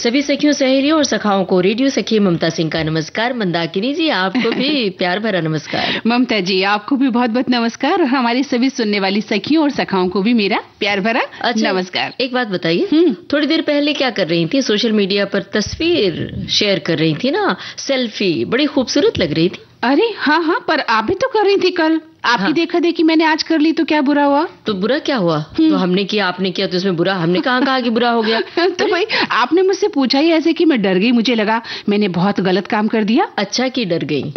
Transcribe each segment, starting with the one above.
सभी सखियों, सहेलियों और सखाओं को रेडियो सखी ममता सिंह का नमस्कार। मंदाकिनी जी, आपको भी प्यार भरा नमस्कार। ममता जी, आपको भी बहुत बहुत नमस्कार और हमारी सभी सुनने वाली सखियों और सखाओं को भी मेरा प्यार भरा नमस्कार। एक बात बताइए, थोड़ी देर पहले क्या कर रही थी? सोशल मीडिया पर तस्वीर शेयर कर रही थी ना, सेल्फी, बड़ी खूबसूरत लग रही थी। अरे हाँ, पर आप भी तो कर रही थी कल। आपकी देखा देखी मैंने आज कर ली तो क्या बुरा हुआ? तो बुरा क्या हुआ? तो हमने किया, आपने किया, तो इसमें बुरा हमने कहा कि बुरा हो गया? तो भाई आपने मुझसे पूछा ही ऐसे कि मैं डर गई, मुझे लगा मैंने बहुत गलत काम कर दिया। अच्छा कि डर गई।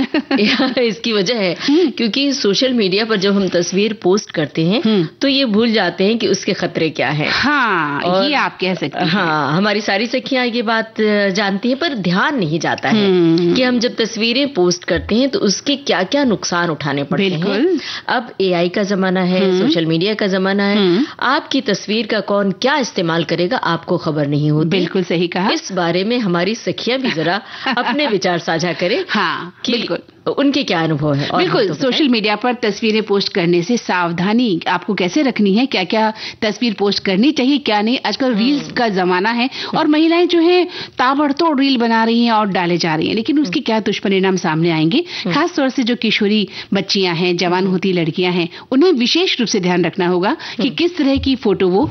इसकी वजह है क्योंकि सोशल मीडिया पर जब हम तस्वीर पोस्ट करते हैं तो ये भूल जाते हैं कि उसके खतरे क्या है। हाँ, ये आप कह सकते हैं। हाँ, हमारी सारी सखियां ये बात जानती है, पर ध्यान नहीं जाता है कि हम जब तस्वीरें पोस्ट करते हैं तो उसके क्या क्या नुकसान उठाने पड़ते हैं। अब एआई का जमाना है, सोशल मीडिया का जमाना है, आपकी तस्वीर का कौन क्या इस्तेमाल करेगा आपको खबर नहीं होती। बिल्कुल सही कहा। इस बारे में हमारी सखियां भी जरा अपने विचार साझा करें। हाँ, बिल्कुल, उनके क्या अनुभव है। बिल्कुल, सोशल मीडिया पर तस्वीरें पोस्ट करने से सावधानी आपको कैसे रखनी है, क्या क्या तस्वीर पोस्ट करनी चाहिए, क्या नहीं। आजकल रील्स का जमाना है और महिलाएं जो है ताबड़तोड़ रील बना रही हैं और डाले जा रही हैं, लेकिन उसके क्या दुष्परिणाम सामने आएंगे। खास तौर से जो किशोरी बच्चियां हैं, जवान होती लड़कियां हैं, उन्हें विशेष रूप से ध्यान रखना होगा कि किस तरह की फोटो वो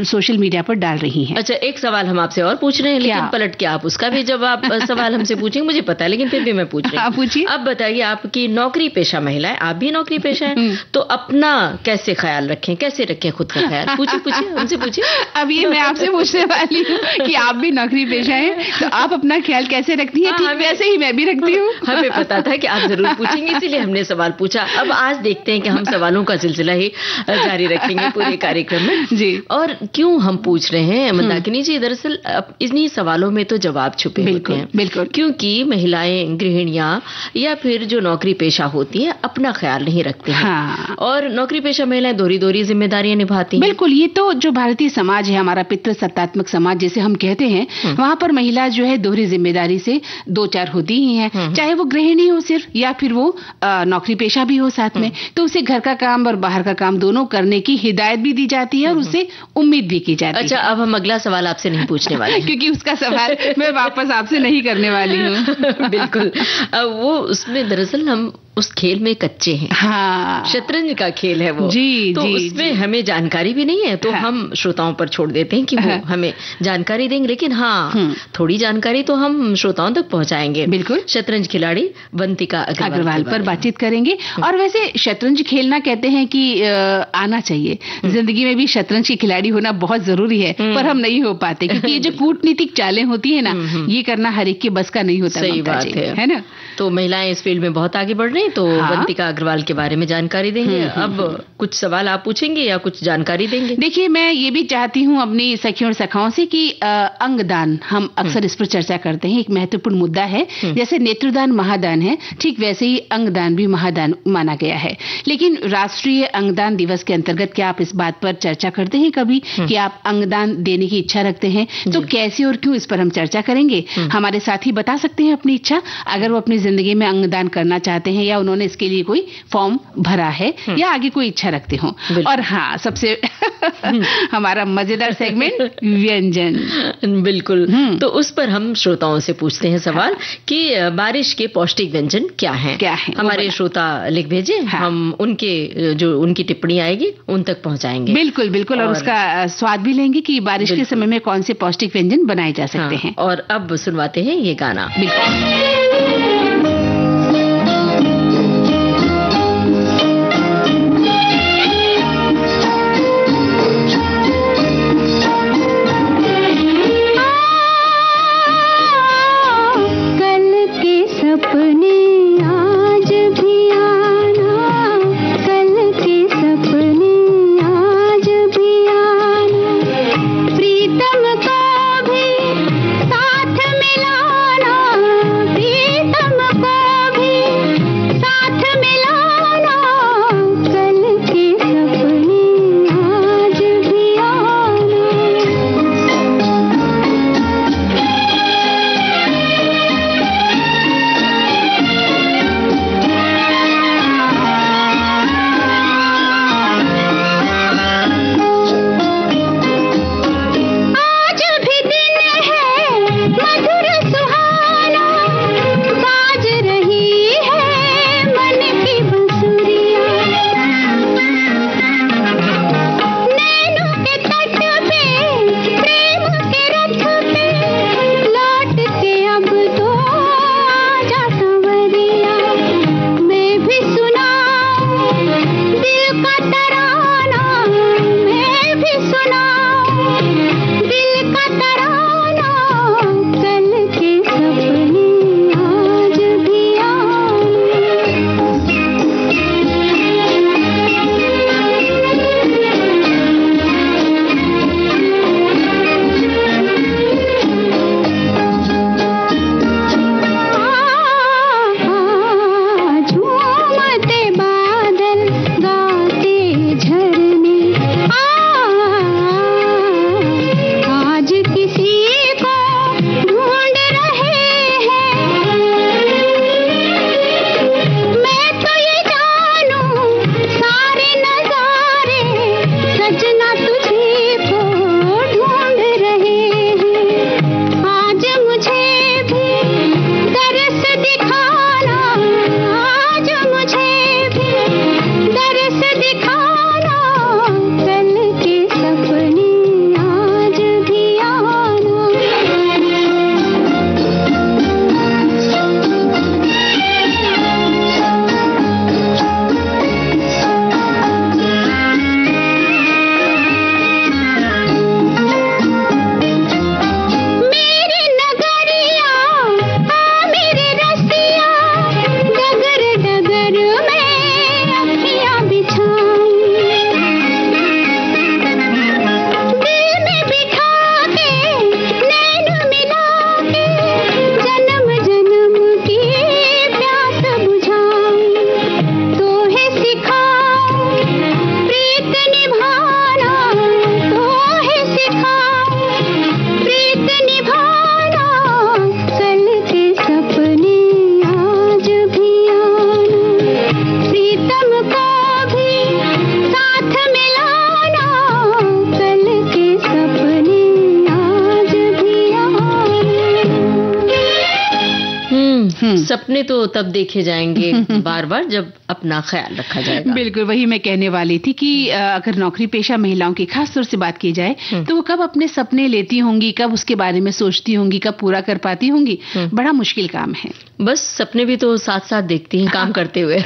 सोशल मीडिया पर डाल रही हैं। अच्छा, एक सवाल हम आपसे और पूछ रहे हैं, लेकिन पलट के आप उसका भी जवाब सवाल हमसे पूछेंगे, मुझे पता है, लेकिन फिर भी मैं पूछ रही हूँ। पूछिए। अब बताइए, आपकी नौकरी पेशा महिला है, आप भी नौकरी पेशा है, तो अपना कैसे ख्याल रखें, कैसे रखें खुद का ख्याल? पूछिए, हमसे पूछिए। अब ये मैं आपसे पूछने वाली हूँ कि आप भी नौकरी पेशा है, तो आप अपना ख्याल कैसे रखती हैं? ठीक वैसे ही मैं भी रखती हूँ। हमें पता था कि आप जरूर पूछेंगे, इसीलिए हमने सवाल पूछा। अब आज देखते हैं कि हम सवालों का सिलसिला ही जारी रखेंगे पूरे कार्यक्रम में जी। और क्यों हम पूछ रहे हैं मंदाकिनी जी, दरअसल इन्हीं सवालों में तो जवाब छुपे होते हैं। बिल्कुल, क्योंकि महिलाएं, गृहिणियां या फिर जो नौकरी पेशा होती है अपना ख्याल नहीं रखते हैं। हाँ। और नौकरी पेशा महिलाएं दोहरी दोहरी जिम्मेदारियां निभाती हैं। बिल्कुल, ये तो जो भारतीय समाज है, हमारा पितृसत्तात्मक समाज जिसे हम कहते हैं, वहां पर महिला जो है दोहरी जिम्मेदारी से दो चार होती ही है, चाहे वो गृहिणी हो सिर्फ या फिर वो नौकरी पेशा भी हो साथ में, तो उसे घर का काम और बाहर का काम दोनों करने की हिदायत भी दी जाती है और उससे उम्मीद भी की जाती है। अच्छा, अब हम अगला सवाल आपसे नहीं पूछने वाले क्योंकि उसका सवाल मैं वापस आपसे नहीं करने वाली हूँ। बिल्कुल, वो उसमें दरअसल हम उस खेल में कच्चे हैं। हाँ, शतरंज का खेल है वो। जी, तो उसमें हमें जानकारी भी नहीं है, तो हम श्रोताओं पर छोड़ देते हैं कि वो हमें जानकारी देंगे, लेकिन थोड़ी जानकारी तो हम श्रोताओं तक पहुंचाएंगे। बिल्कुल, शतरंज खिलाड़ी वंतिका अग्रवाल पर बातचीत करेंगे। और वैसे शतरंज खेलना कहते हैं कि आना चाहिए, जिंदगी में भी शतरंज की खिलाड़ी होना बहुत जरूरी है, पर हम नहीं हो पाते क्योंकि ये जो कूटनीतिक चालें होती है ना, ये करना हर एक के बस का नहीं होता। सही बात है ना। तो महिलाएं इस फील्ड में बहुत आगे बढ़ रही हैं, तो वंतिका अग्रवाल के बारे में जानकारी देंगे। अब कुछ सवाल आप पूछेंगे या कुछ जानकारी देंगे? देखिए, मैं ये भी चाहती हूँ अपनी सखियों और सखाओं से कि अंगदान, हम अक्सर इस पर चर्चा करते हैं, एक महत्वपूर्ण मुद्दा है। जैसे नेत्रदान महादान है, ठीक वैसे ही अंगदान भी महादान माना गया है। लेकिन राष्ट्रीय अंगदान दिवस के अंतर्गत क्या आप इस बात पर चर्चा करते हैं कभी कि आप अंगदान देने की इच्छा रखते हैं? तो कैसे और क्यों, इस पर हम चर्चा करेंगे। हमारे साथी बता सकते हैं अपनी इच्छा, अगर वो अपनी जिंदगी में अंगदान करना चाहते हैं या उन्होंने इसके लिए कोई फॉर्म भरा है या आगे कोई इच्छा रखते हो। और हाँ, सबसे हमारा मजेदार सेगमेंट व्यंजन। बिल्कुल, तो उस पर हम श्रोताओं से पूछते हैं सवाल कि बारिश के पौष्टिक व्यंजन क्या हैं? हमारे श्रोता लिख भेजे, हम उनकी टिप्पणी आएगी उन तक पहुंचाएंगे। बिल्कुल बिल्कुल, और उसका स्वाद भी लेंगे कि बारिश के समय में कौन से पौष्टिक व्यंजन बनाए जा सकते हैं। और अब सुनवाते हैं ये गाना। प्रीतम को भी साथ मिलाना, का तराना मैं भी सुनाऊं, दिल का तराना कल के सपने आज भी झूमते बादल गाते झरने आज किसी को ढूंढ रहे हैं। मैं तो ये जानूं सारे नजारे सजना तुझे को ढूंढ रहे हैं। आज मुझे भी दरस दिखाना, आज मुझे भी दरस दिखाना कल के सपने आज भी मेरी नगरिया मेरी रसिया डगर डगर में अखियां बिछाऊं, दिल में बिठा के नैन मिला के जन्म जन्म की प्यास बुझाऊं, तोहे सिखाऊं प्रीत निभाना, तोहे सिखाऊं प्रीत निभाना कल के सपने आज भी प्रीतम को भी साथ मिलाना कल के सपने आज भी सपने तो तब देखे जाएंगे बार बार जब अपना ख्याल रखा जाएगा। बिल्कुल वही मैं कहने वाली थी कि अगर नौकरी पेशा महिलाओं की खास तौर से बात की जाए तो वो कब अपने सपने लेती होंगी, कब उसके बारे में सोचती होंगी, कब पूरा कर पाती होंगी, बड़ा मुश्किल काम है। बस सपने भी तो साथ साथ देखती हैं काम करते हुए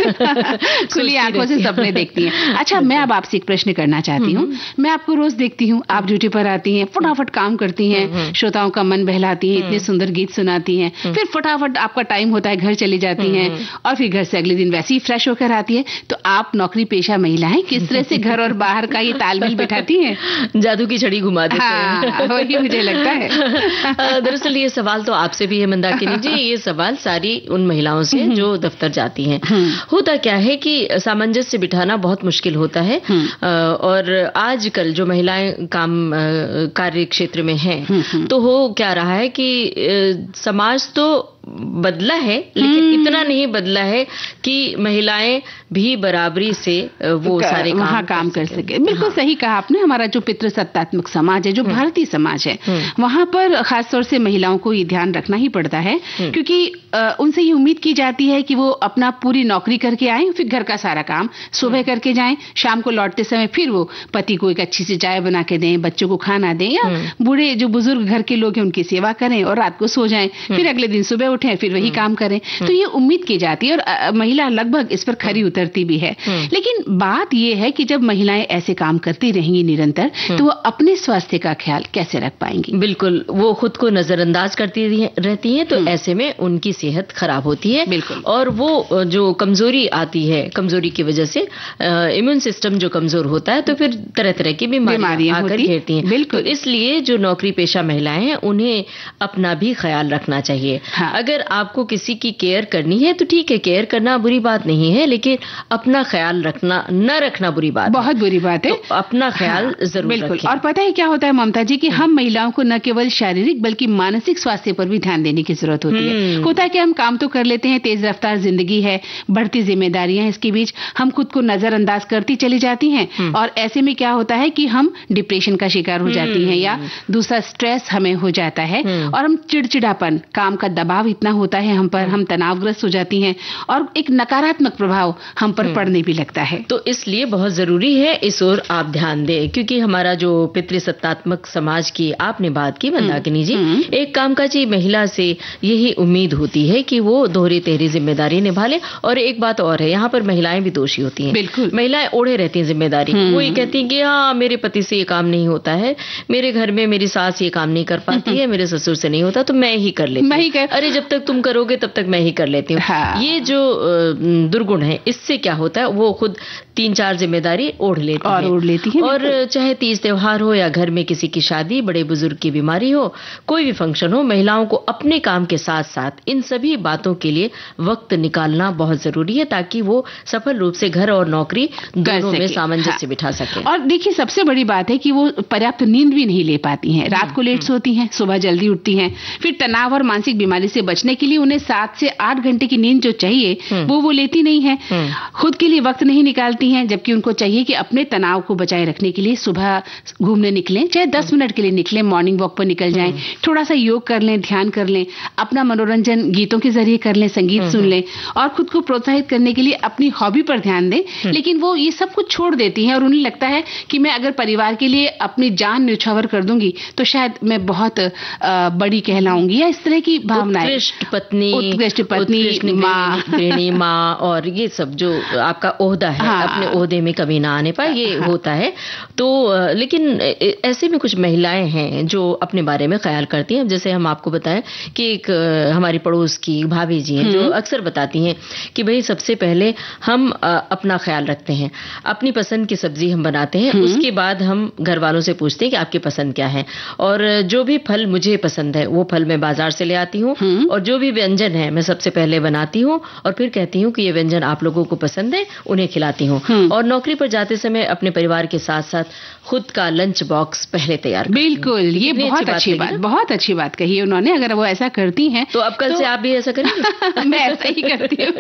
खुली आंखों से सपने देखती हैं। अच्छा मैं अब आपसे एक प्रश्न करना चाहती हूँ। मैं आपको रोज देखती हूँ, आप ड्यूटी पर आती हैं, फटाफट काम करती हैं, श्रोताओं का मन बहलाती हैं, इतने सुंदर गीत सुनाती हैं, फिर फटाफट आपका टाइम होता है घर चली जाती हैं और फिर घर से अगले दिन वैसे ही फ्रेश होकर आती है। तो आप नौकरी पेशा महिलाएं किस तरह से घर और बाहर का ये तालमेल बिठाती हैं? जादू की छड़ी घुमा देते हैं। वही मुझे लगता है। दरअसल ये सवाल तो आपसे भी है मंदाकिनी जी, ये सवाल सारी उन महिलाओं से जो दफ्तर जाती हैं। होता क्या है कि सामंजस्य बिठाना बहुत मुश्किल होता है और आजकल जो महिलाएं कार्य क्षेत्र में हैं तो हो क्या रहा है कि समाज तो बदला है लेकिन इतना नहीं बदला है कि महिलाएं भी बराबरी से वो सारे वहाँ काम कर सके। बिल्कुल सही कहा आपने। हमारा जो पितृसत्तात्मक समाज है, जो भारतीय समाज है, वहाँ पर खासतौर से महिलाओं को ये ध्यान रखना ही पड़ता है क्योंकि उनसे ये उम्मीद की जाती है कि वो अपना पूरी नौकरी करके आए, फिर घर का सारा काम सुबह करके जाएं, शाम को लौटते समय फिर वो पति को एक अच्छी सी चाय बना के दें, बच्चों को खाना दें या बूढ़े जो बुजुर्ग घर के लोग हैं उनकी सेवा करें और रात को सो जाएं, फिर अगले दिन सुबह उठें फिर वही काम करें। तो ये उम्मीद की जाती है और महिला लगभग इस पर खरी उतरती भी है। लेकिन बात ये है कि जब महिलाएं ऐसे काम करती रहेंगी निरंतर तो वो अपने स्वास्थ्य का ख्याल कैसे रख पाएंगी? बिल्कुल, वो खुद को नजरअंदाज करती रहती हैं तो ऐसे में उनकी सेहत खराब होती है। बिल्कुल। और वो जो कमजोरी आती है, कमजोरी की वजह से इम्यून सिस्टम जो कमजोर होता है तो फिर तरह तरह की बीमारियां आकर घेरती हैं। बिल्कुल। तो इसलिए जो नौकरी पेशा महिलाएं हैं उन्हें अपना भी ख्याल रखना चाहिए। अगर आपको किसी की केयर करनी है तो ठीक है, केयर करना बुरी बात नहीं है, लेकिन अपना ख्याल रखना न रखना बुरी बात, बहुत बुरी बात है। तो अपना ख्याल जरूर रखें। और पता है क्या होता है ममता जी कि हम महिलाओं को न केवल शारीरिक बल्कि मानसिक स्वास्थ्य पर भी ध्यान देने की जरूरत होती है। होता है कि हम काम तो कर लेते हैं, तेज रफ्तार जिंदगी है, बढ़ती जिम्मेदारियां, इसके बीच हम खुद को नजरअंदाज करती चली जाती हैं और ऐसे में क्या होता है कि हम डिप्रेशन का शिकार हो जाती हैं या दूसरा स्ट्रेस हमें हो जाता है और हम चिड़चिड़ापन, काम का दबाव इतना होता है हम पर, हम तनावग्रस्त हो जाती हैं और एक नकारात्मक प्रभाव हम पर पड़ने भी लगता है। तो इसलिए बहुत जरूरी है इस ओर आप ध्यान दें, क्योंकि हमारा जो पितृसत्तात्मक समाज की आपने बात की मंदाकिनी जी, एक कामकाजी महिला से यही उम्मीद होती है कि वो दोहरी तेहरी जिम्मेदारी निभा ले। और एक बात और है, यहाँ पर महिलाएं भी दोषी होती हैं। बिल्कुल, महिलाएं ओढ़े रहती हैं जिम्मेदारी। वो ये कहती हैं कि हाँ मेरे पति से ये काम नहीं होता है, मेरे घर में मेरी सास ये काम नहीं कर पाती है, मेरे ससुर से नहीं होता तो मैं ही कर लेती हूँ। अरे जब तक तुम करोगे तब तक मैं ही कर लेती हूँ। हाँ। ये जो दुर्गुण है, इससे क्या होता है, वो खुद 3-4 जिम्मेदारी ओढ़ लेती है। और चाहे तीज त्योहार हो या घर में किसी की शादी, बड़े बुजुर्ग की बीमारी हो, कोई भी फंक्शन हो, महिलाओं को अपने काम के साथ साथ इन सभी बातों के लिए वक्त निकालना बहुत जरूरी है, ताकि वो सफल रूप से घर और नौकरी दोनों में सामंजस्य बिठा सके। और देखिए सबसे बड़ी बात है कि वो पर्याप्त नींद भी नहीं ले पाती हैं, रात को लेट सोती हैं, सुबह जल्दी उठती हैं। फिर तनाव और मानसिक बीमारी से बचने के लिए उन्हें 7 से 8 घंटे की नींद जो चाहिए वो लेती नहीं है, खुद के लिए वक्त नहीं निकालती हैं, जबकि उनको चाहिए कि अपने तनाव को बचाए रखने के लिए सुबह घूमने निकलें, चाहे 10 मिनट के लिए निकलें, मॉर्निंग वॉक पर निकल जाएं, थोड़ा सा योग कर लें, ध्यान कर लें, अपना मनोरंजन गीतों के जरिए कर लें, संगीत सुन लें और खुद को प्रोत्साहित करने के लिए अपनी हॉबी पर ध्यान दें। लेकिन वो ये सब कुछ छोड़ देती हैं और उन्हें लगता है कि मैं अगर परिवार के लिए अपनी जान न्यौछावर कर दूंगी तो शायद मैं बहुत बड़ी कहलाऊंगी, या इस तरह की भावनाएं। उत्कृष्ट पत्नी, माँ और ये सब जो आपका ओहदा है, अपने ओहदे में कभी ना आने पाए, ये होता है। तो लेकिन ऐसे में कुछ महिलाएं हैं जो अपने बारे में ख्याल करती हैं। जैसे हम आपको बताएं कि एक हमारी पड़ोस की भाभी जी हैं जो अक्सर बताती हैं कि भाई सबसे पहले हम अपना ख्याल रखते हैं, अपनी पसंद की सब्जी हम बनाते हैं, उसके बाद हम घर वालों से पूछते हैं कि आपकी पसंद क्या है, और जो भी फल मुझे पसंद है वो फल मैं बाजार से ले आती हूँ, और जो भी व्यंजन है मैं सबसे पहले बनाती हूँ और फिर कहती हूँ कि ये व्यंजन आप लोगों को पसंद है, उन्हें खिलाती हूँ। और नौकरी पर जाते समय अपने परिवार के साथ साथ खुद का लंच बॉक्स पहले तैयार। बिल्कुल, ये बहुत अच्छी बात कही है उन्होंने। अगर वो ऐसा करती हैं तो अब कल से आप भी ऐसा करेंगे? मैं ऐसा ही करती हूँ।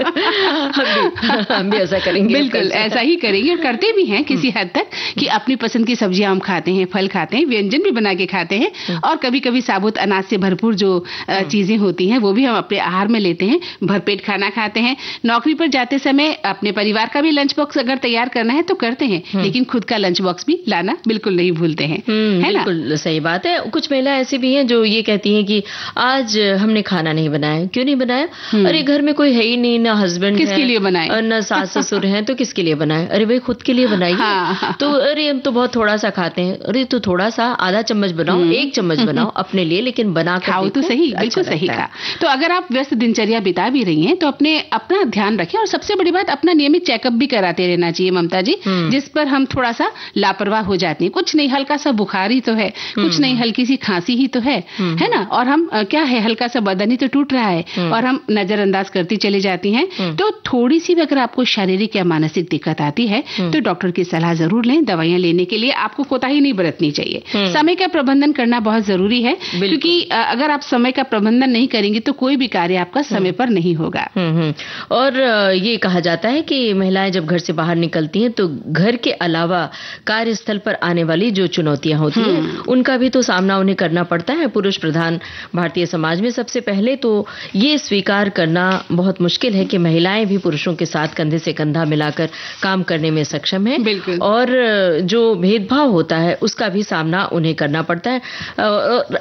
हम भी ऐसा करेंगे। बिल्कुल ऐसा ही करेंगे और करते भी हैं किसी हद तक, कि अपनी पसंद की सब्जियां हम खाते हैं, फल खाते हैं, व्यंजन भी बना के खाते हैं, और कभी कभी साबुत अनाज से भरपूर जो चीजें होती हैं वो भी हम अपने आहार में लेते हैं, भरपेट खाना खाते हैं। नौकरी पर जाते समय अपने परिवार का भी लंच बॉक्स अगर तैयार करना है तो करते हैं, लेकिन खुद का लंच बॉक्स भी लाना बिल्कुल नहीं भूलते हैं। है ना? बिल्कुल सही बात है। कुछ महिलाएं ऐसी भी हैं जो ये कहती हैं कि आज हमने खाना नहीं बनाया। क्यों नहीं बनाया? अरे घर में कोई है ही नहीं, ना हस्बैंड है, किसके लिए बनाए, ना सास ससुर हैं, तो किसके लिए बनाए? अरे भाई खुद के लिए बनाइए। तो अरे हम तो बहुत थोड़ा सा खाते हैं। अरे तो थोड़ा सा आधा चम्मच बनाओ, 1 चम्मच बनाओ अपने लिए, लेकिन बना खाओ तो सही। बिल्कुल सही कहा। तो अगर आप व्यस्त दिनचर्या बिता भी रही हैं तो अपना ध्यान रखें, और सबसे बड़ी बात अपना नियमित चेकअप भी कराते रहना चाहिए ममता जी, जिस पर हम थोड़ा सा लापरवाह हो जाती हैं। कुछ नहीं, हल्का सा बुखार ही तो है, कुछ नहीं, हल्की सी खांसी ही तो है ना, और हम क्या है, हल्का सा बदन ही तो टूट रहा है और हम नजरअंदाज करती चली जाती हैं। तो थोड़ी सी भी अगर आपको शारीरिक या मानसिक दिक्कत आती है तो डॉक्टर की सलाह जरूर लें। दवाइयां लेने के लिए आपको कोताही नहीं बरतनी चाहिए। समय का प्रबंधन करना बहुत जरूरी है, क्योंकि अगर आप समय का प्रबंधन नहीं करेंगे तो कोई भी कार्य आपका समय पर नहीं होगा। और ये कहा जाता है कि महिलाएं जब घर से बाहर निकलती हैं तो घर के अलावा कार्यस्थल पर आने वाली जो चुनौतियां होती हैं उनका भी तो सामना उन्हें करना पड़ता है। पुरुष प्रधान भारतीय समाज में सबसे पहले तो ये स्वीकार करना बहुत मुश्किल है कि महिलाएं भी पुरुषों के साथ कंधे से कंधा मिलाकर काम करने में सक्षम है, और जो भेदभाव होता है उसका भी सामना उन्हें करना पड़ता है।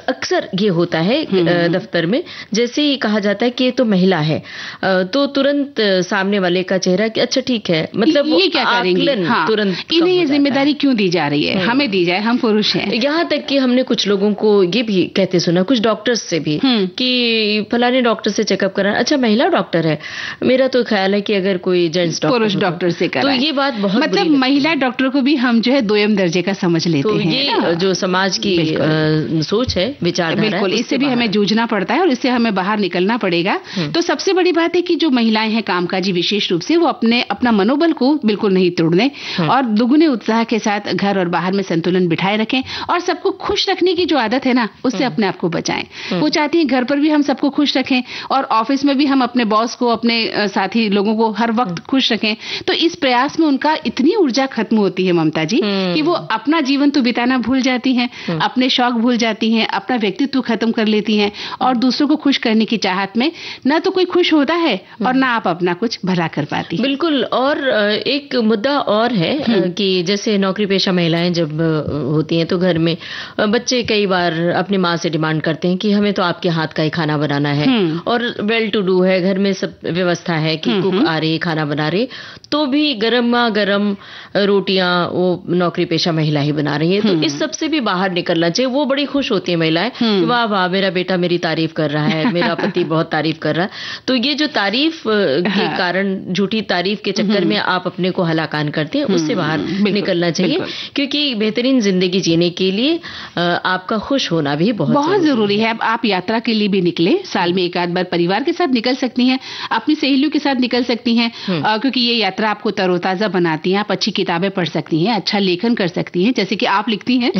अक्सर ये होता है दफ्तर में, जैसे ही कहा जाता है कि ये तो महिला है तो तुरंत सामने वाले का चेहरा कि अच्छा ठीक है, मतलब ये क्या करेंगे, तुरंत इन्हें ये जिम्मेदारी क्यों दी जा रही है, हमें दी जाए, हम पुरुष हैं। यहाँ तक कि हमने कुछ लोगों को ये भी कहते सुना, कुछ डॉक्टर्स से भी, कि फलाने डॉक्टर से चेकअप करा, अच्छा महिला डॉक्टर है, मेरा तो ख्याल है कि अगर कोई जेंट्स पुरुष डॉक्टर से तो ये बात बहुत मतलब महिला डॉक्टर को भी हम जो है दोयम दर्जे का समझ लेते तो हैं। ये जो समाज की सोच है, विचारधारा, बिल्कुल इससे भी हमें जूझना पड़ता है और इससे हमें बाहर निकलना पड़ेगा। तो सबसे बड़ी बात है कि जो महिलाएं हैं कामकाजी विशेष रूप से, वो अपना मनोबल को बिल्कुल नहीं तोड़ दें और दुगुने उत्साह के साथ घर और बाहर में संतुलन बिठाए रखें, और सबको खुश रखने की जो आदत है ना उससे अपने आप को बचाएं। वो चाहती हैं घर पर भी हम सबको खुश रखें और ऑफिस में भी हम अपने बॉस को, अपने साथी लोगों को हर वक्त खुश रखें। तो इस प्रयास में उनका इतनी ऊर्जा खत्म होती है ममता जी, कि वो अपना जीवन तो बिताना भूल जाती हैं, अपने शौक भूल जाती हैं, अपना व्यक्तित्व खत्म कर लेती हैं और दूसरों को खुश करने की चाहत में ना तो कोई खुश होता है और ना आप अपना कुछ भला कर पाती। बिल्कुल। और एक मुद्दा और है कि जैसे नौकरी पेशा महिलाएं जब होती हैं तो घर में बच्चे कई बार अपनी माँ से डिमांड करते हैं कि हमें तो आपके हाथ का ही खाना बनाना है, और वेल टू डू है, घर में सब व्यवस्था है कि कुक आ रही, खाना बना रही, तो भी गरमा गरम रोटियां वो नौकरी पेशा महिला ही बना रही है। तो इस सब से भी बाहर निकलना चाहिए। वो बड़ी खुश होती है महिलाएं कि वाह वाह मेरा बेटा मेरी तारीफ कर रहा है, मेरा पति बहुत तारीफ कर रहा है। तो ये जो तारीफ के कारण, झूठी तारीफ के चक्कर में आप अपने को हलाकान करते हैं, उससे बाहर निकलना चाहिए, क्योंकि बेहतरीन जिंदगी जीने के लिए आपका खुश होना भी बहुत जरूरी है। अब आप यात्रा के लिए भी निकले, साल में एक आध बार परिवार के साथ निकल सकती हैं, अपनी सहेलियों के साथ निकल सकती हैं, क्योंकि ये यात्रा आपको तरोताजा बनाती है। आप अच्छी किताबें पढ़ सकती हैं, अच्छा लेखन कर सकती हैं, जैसे कि आप लिखती हैं।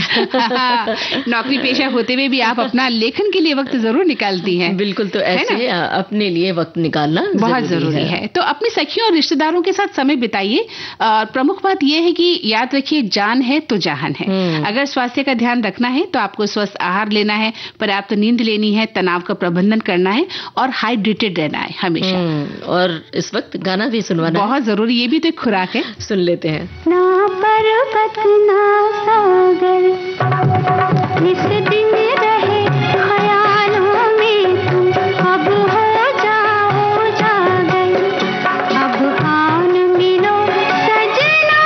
नौकरी पेशा होते हुए भी आप अपना लेखन के लिए वक्त जरूर निकालती हैं। बिल्कुल। तो ऐसे अपने लिए वक्त निकालना बहुत जरूरी है। तो अपनी सखियों और रिश्तेदारों के साथ समय बिताइए। और प्रमुख बात यह है कि याद रखिए, जान है तो जहान है। अगर स्वास्थ्य का ध्यान रखना है तो आपको स्वस्थ आहार लेना है, पर्याप्त नींद लेनी है, तनाव का प्रबंधन करना है और हाइड्रेटेड रहना है हमेशा। और इस वक्त गाना भी सुनवाना बहुत जरूरी, ये भी तो एक खुराक है। सुन लेते हैं। ना पर्वत ना सागर निस दिन रहे ख्यालों में तुम, अब हो जाओ जागर, अब आन मिलो सजना,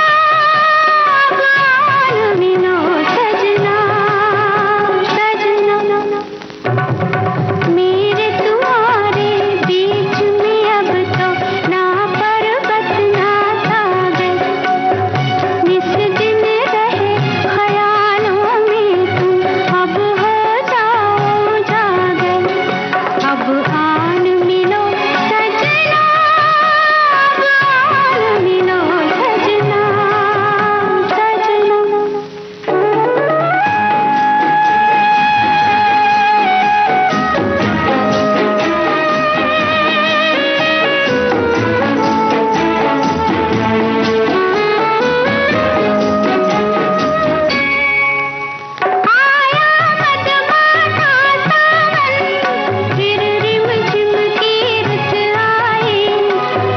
अब आन मिलो सजना, सजना मेरे तुम्हारे बीच में अब तो ना पर्वत ना सागर, निस दिन रहे ख्यालों में तुम, अब हो जाओ जागर, अब आन मिलो सजना, अब आन मिलो सजना, सजना आया मदमाता सावन, फिर रिमझिम की रुत आई,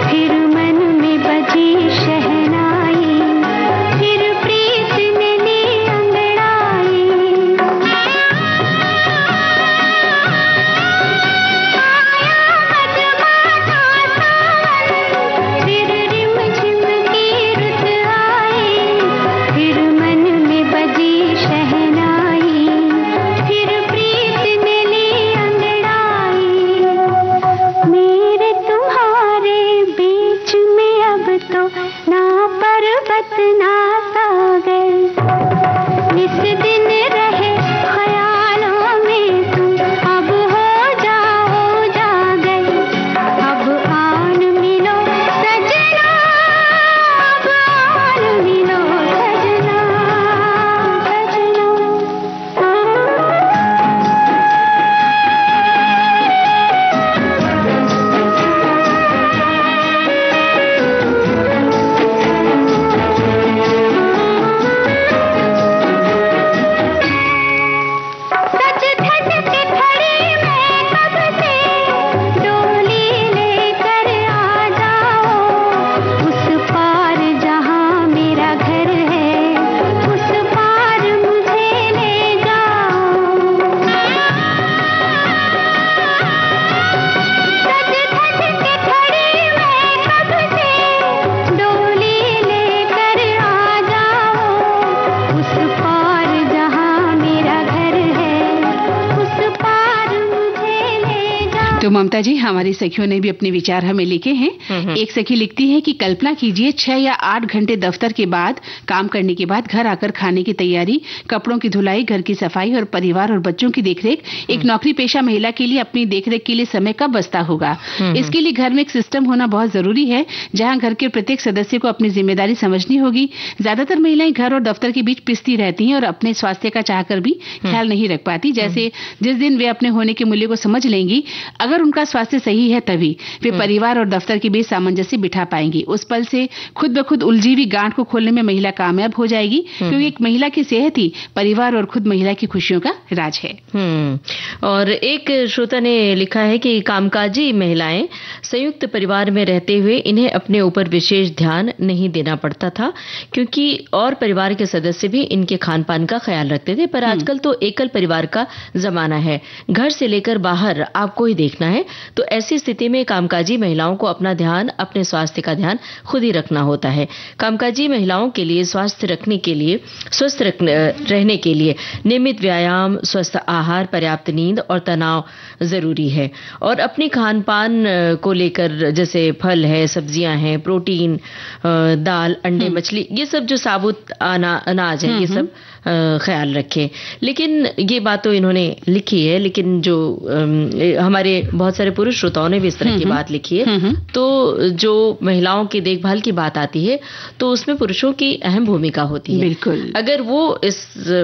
फिर मन में बजी शहनाई, फिर प्रीत ने ली अंगड़ाई। आया मदमाता सावन, फिर रिमझिम की रुत आई, फिर मन में बजी शहनाई, फिर प्रीत ने ली अंगड़ाई। मेरे तुम्हारे बीच में अब तो ना पर्वत ना सागर, निस दिन रहे ख्यालों में तुम, अब हो जाओ जागर, अब आन मिलो सजना, अब आन मिलो सजना, सजना सच धज के खड़ी मैं कब से, डोली लेकर आ जाओ, उस पार जहाँ मेरा घर है, उस पार मुझे ले जाओ। सच धज के खड़ी मैं कब से, डोली लेकर आ जाओ, उस पार जहाँ मेरा घर है, उस पार मुझे ले जाओ। तो ममता जी, हमारी सखियों ने भी अपने विचार हमें लिखे हैं। एक सखी लिखती है कि कल्पना कीजिए 6 या 8 घंटे दफ्तर के बाद, काम करने के बाद घर आकर खाने की तैयारी, कपड़ों की धुलाई, घर की सफाई और परिवार और बच्चों की देखरेख। एक नौकरी पेशा महिला के लिए अपनी देखरेख के लिए समय कब बचता होगा? इसके लिए घर में एक सिस्टम होना बहुत जरूरी है, जहां घर के प्रत्येक सदस्य को अपनी जिम्मेदारी समझनी होगी। ज्यादातर महिलाएं घर और दफ्तर के बीच पिसती रहती हैं और अपने स्वास्थ्य का चाहकर भी ख्याल नहीं रख पाती। जैसे जिस दिन वे अपने होने के मूल्य को समझ लेंगी, अगर अगर उनका स्वास्थ्य सही है तभी वे परिवार और दफ्तर के बीच सामंजस्य बिठा पाएंगी। उस पल से खुद ब खुद उलझी हुई गांठ को खोलने में महिला कामयाब हो जाएगी, क्योंकि एक महिला की सेहत ही परिवार और खुद महिला की खुशियों का राज है। और एक श्रोता ने लिखा है कि कामकाजी महिलाएं संयुक्त परिवार में रहते हुए इन्हें अपने ऊपर विशेष ध्यान नहीं देना पड़ता था, क्योंकि और परिवार के सदस्य भी इनके खान पान का ख्याल रखते थे। पर आजकल तो एकल परिवार का जमाना है, घर से लेकर बाहर आपको ही देखना है। तो ऐसी स्थिति में कामकाजी महिलाओं को अपना ध्यान, अपने स्वास्थ्य का ध्यान खुद ही रखना होता है। कामकाजी महिलाओं के लिए स्वस्थ रहने के लिए नियमित व्यायाम, स्वस्थ आहार, पर्याप्त नींद और तनाव जरूरी है। और अपनी खान पान को लेकर जैसे फल है, सब्जियां हैं, प्रोटीन, दाल, अंडे, मछली, ये सब जो साबुत अनाज है, ये सब ख्याल रखें। लेकिन ये बात तो इन्होंने लिखी है, लेकिन जो हमारे बहुत सारे पुरुष श्रोताओं ने भी इस तरह की बात लिखी है। तो जो महिलाओं की देखभाल की बात आती है तो उसमें पुरुषों की अहम भूमिका होती है। बिल्कुल। अगर वो इस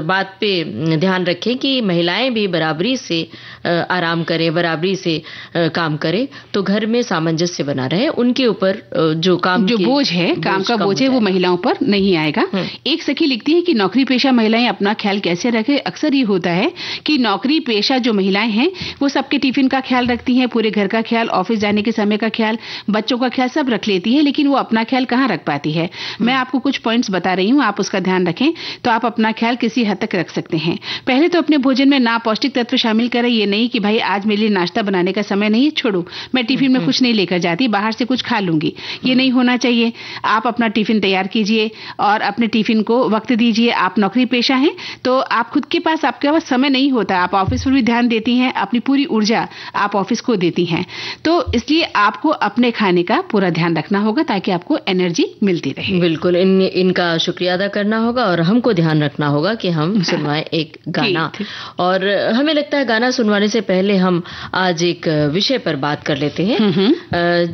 बात पे ध्यान रखें कि महिलाएं भी बराबरी से आराम करें, बराबरी से काम करें, तो घर में सामंजस्य बना रहे, उनके ऊपर जो बोझ है, काम का बोझ है, वो महिलाओं पर नहीं आएगा। एक सखी लिखती है कि नौकरी पेशा महिलाएं अपना ख्याल कैसे रखें। अक्सर ये होता है कि नौकरी पेशा जो महिलाएं हैं वो सबके टिफिन का ख्याल रखती हैं, पूरे घर का ख्याल, ऑफिस जाने के समय का ख्याल, बच्चों का ख्याल सब रख लेती है, लेकिन वो अपना ख्याल कहाँ रख पाती है। मैं आपको कुछ पॉइंट्स बता रही हूँ, आप उसका ध्यान रखें तो आप अपना ख्याल किसी हद तक रख सकते हैं। पहले तो अपने भोजन में ना पौष्टिक तत्व शामिल करें। ये नहीं कि भाई आज मेरे लिए नाश्ता बनाने का समय नहीं है, छोड़ो, मैं टिफिन में कुछ नहीं लेकर जाती, बाहर से कुछ खा लूंगी, ये नहीं होना चाहिए। आप अपना टिफिन तैयार कीजिए और अपने टिफिन को वक्त दीजिए। आप नौकरी पेशा हैं तो आप खुद के पास, आपके पास समय नहीं होता, आप ऑफिस पर भी ध्यान देती हैं, अपनी पूरी ऊर्जा आप ऑफिस को देती हैं, तो इसलिए आपको अपने खाने का पूरा ध्यान रखना होगा ताकि आपको एनर्जी मिलती रहे। बिल्कुल, इनका शुक्रिया अदा करना होगा और हमको ध्यान रखना होगा कि हम सुनवाएं एक गाना। और हमें लगता है गाना सुनवाने से पहले हम आज एक विषय पर बात कर लेते हैं,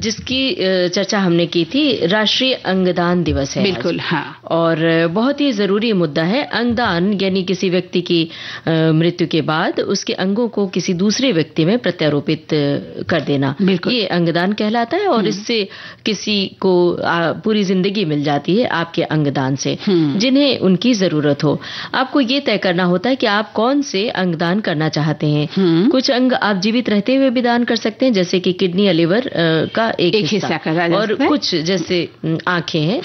जिसकी चर्चा हमने की थी। राष्ट्रीय अंगदान दिवस है। बिल्कुल, हाँ। और बहुत ही जरूरी मुद्दा है अंगदान, यानी किसी व्यक्ति की मृत्यु के बाद उसके अंगों को किसी दूसरे व्यक्ति में प्रत्यारोपित कर देना, ये अंगदान कहलाता है। और इससे किसी को पूरी जिंदगी मिल जाती है आपके अंगदान से, जिन्हें उनकी जरूरत हो। आपको ये तय करना होता है कि आप कौन से अंगदान करना चाहते हैं। कुछ अंग आप जीवित रहते हुए भी दान कर सकते हैं, जैसे कि किडनी या लिवर का एक हिस्सा, और कुछ जैसे आंखें हैं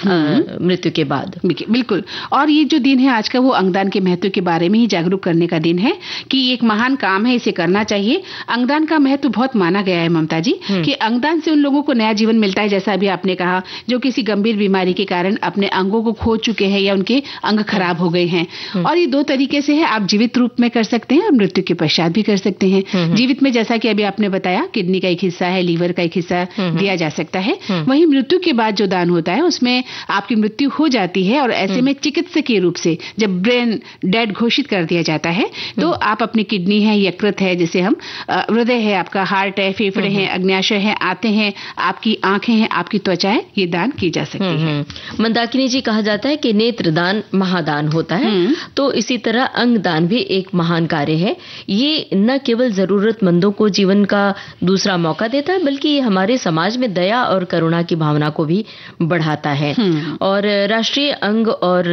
मृत्यु के बाद। बिल्कुल। और ये जो दिन है आज का, वो अंगदान के महत्व के बारे में ही जागरूक करने का दिन है कि एक महान काम है, इसे करना चाहिए। अंगदान का महत्व बहुत माना गया है ममता जी, कि अंगदान से उन लोगों को नया जीवन मिलता है, जैसा अभी आपने कहा, जो किसी गंभीर बीमारी के कारण अपने अंगों को खो चुके हैं या उनके अंग खराब हो गए हैं। और ये दो तरीके से है, आप जीवित रूप में कर सकते हैं और मृत्यु के पश्चात भी कर सकते हैं। जीवित में जैसा कि अभी आपने बताया, किडनी का एक हिस्सा है, लीवर का एक हिस्सा दिया जा सकता है। वहीं मृत्यु के बाद जो दान होता है उसमें आपकी मृत्यु हो जाती है और ऐसे में चिकित्सकीय रूप से जब ब्रेन डेड घोषित कर दिया जाता है तो आप अपनी किडनी है, यकृत है, जैसे हम हृदय है, आपका हार्ट है, फेफड़े हैं, अग्न्याशय है, आते हैं, आपकी आंखें हैं, आपकी त्वचा है, ये दान की जा सकती है। मंदाकिनी जी, कहा जाता है कि नेत्रदान महादान होता है, तो इसी तरह अंगदान भी एक महान कार्य है। ये न केवल जरूरतमंदों को जीवन का दूसरा मौका देता है, बल्कि ये हमारे समाज में दया और करुणा की भावना को भी बढ़ाता है। और राष्ट्रीय अंग और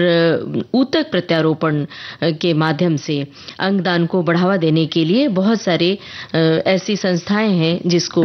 ऊतक प्रत्यारोपण के माध्यम से अंगदान को बढ़ावा देने के लिए बहुत सारे ऐसी संस्थाएं हैं जिसको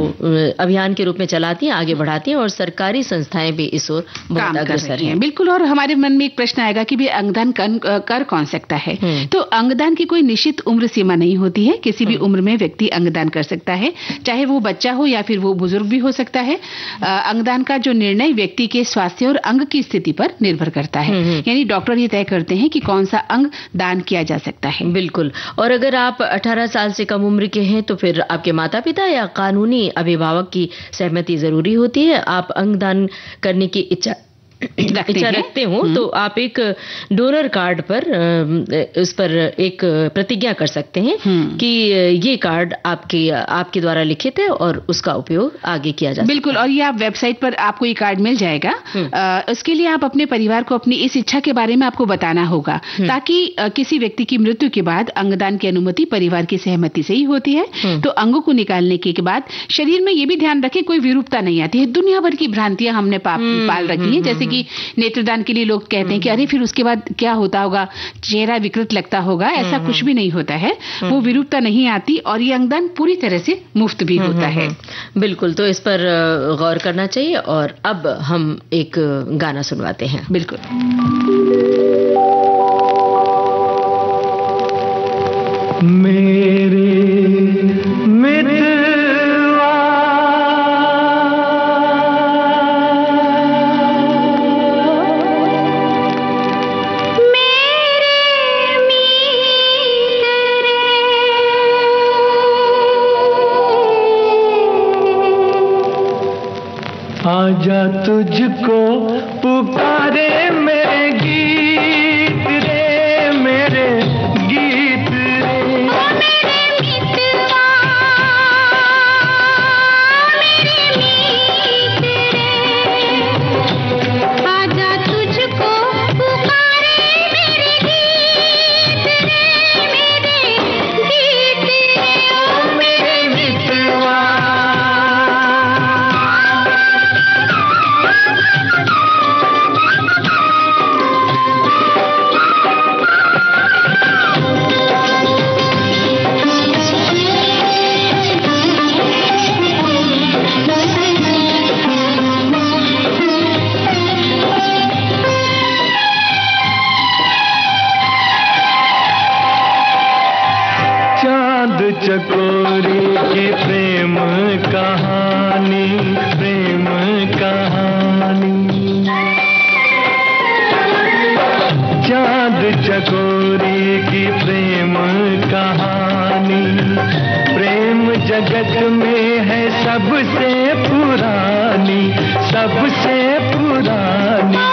अभियान के रूप में चलाती हैं, आगे बढ़ाती हैं, और सरकारी संस्थाएं भी इस ओर बहुत अग्रसर हैं। बिल्कुल। और हमारे मन में एक प्रश्न आएगा कि भी अंगदान कर कौन सकता है। तो अंगदान की कोई निश्चित उम्र सीमा नहीं होती है, किसी भी उम्र में व्यक्ति अंगदान कर सकता है, चाहे वो बच्चा हो या फिर वो बुजुर्ग भी हो सकता है। अंगदान का जो निर्णय व्यक्ति के स्वास्थ्य और अंग की स्थिति पर निर्भर करता है, यानी डॉक्टर ये तय करते हैं कि कौन सा अंग दान किया जा सकता है। बिल्कुल। और अगर आप 18 साल से कम उम्र के हैं तो फिर आपके माता पिता या कानूनी अभिभावक की सहमति जरूरी होती है। आप अंगदान करने की इच्छा रखते हो तो आप एक डोनर कार्ड पर उस पर एक प्रतिज्ञा कर सकते हैं कि ये कार्ड आपके द्वारा लिखित है और उसका उपयोग आगे किया जा सकता है। बिल्कुल, और ये आप वेबसाइट पर आपको ये कार्ड मिल जाएगा। उसके लिए आप अपने परिवार को अपनी इस इच्छा के बारे में आपको बताना होगा, ताकि किसी व्यक्ति की मृत्यु के बाद अंगदान की अनुमति परिवार की सहमति से ही होती है। तो अंगों को निकालने के बाद शरीर में ये भी ध्यान रखें कोई विरूपता नहीं आती है। दुनिया भर की भ्रांतियां हमने पाल रखी हैं, जैसे कि नेत्रदान के लिए लोग कहते हैं कि अरे फिर उसके बाद क्या होता होगा, चेहरा विकृत लगता होगा। ऐसा कुछ भी नहीं होता है, वो विरूपता नहीं आती और ये अंगदान पूरी तरह से मुफ्त भी होता है। बिल्कुल, तो इस पर गौर करना चाहिए। और अब हम एक गाना सुनवाते हैं। बिल्कुल। मेरे आजा तुझको पुकारे मेरे गीत रे, मेरे गीत रे। ओ मेरे मितवा, मेरे मीत रे, आजा तुझको पुकारे मेरे गीत रे, मेरे गीत रे। ओ मेरे मितवा, चकोरी की प्रेम कहानी, प्रेम कहानी। चांद चकोरी की प्रेम कहानी, प्रेम जगत में है सबसे पुरानी, सबसे पुरानी।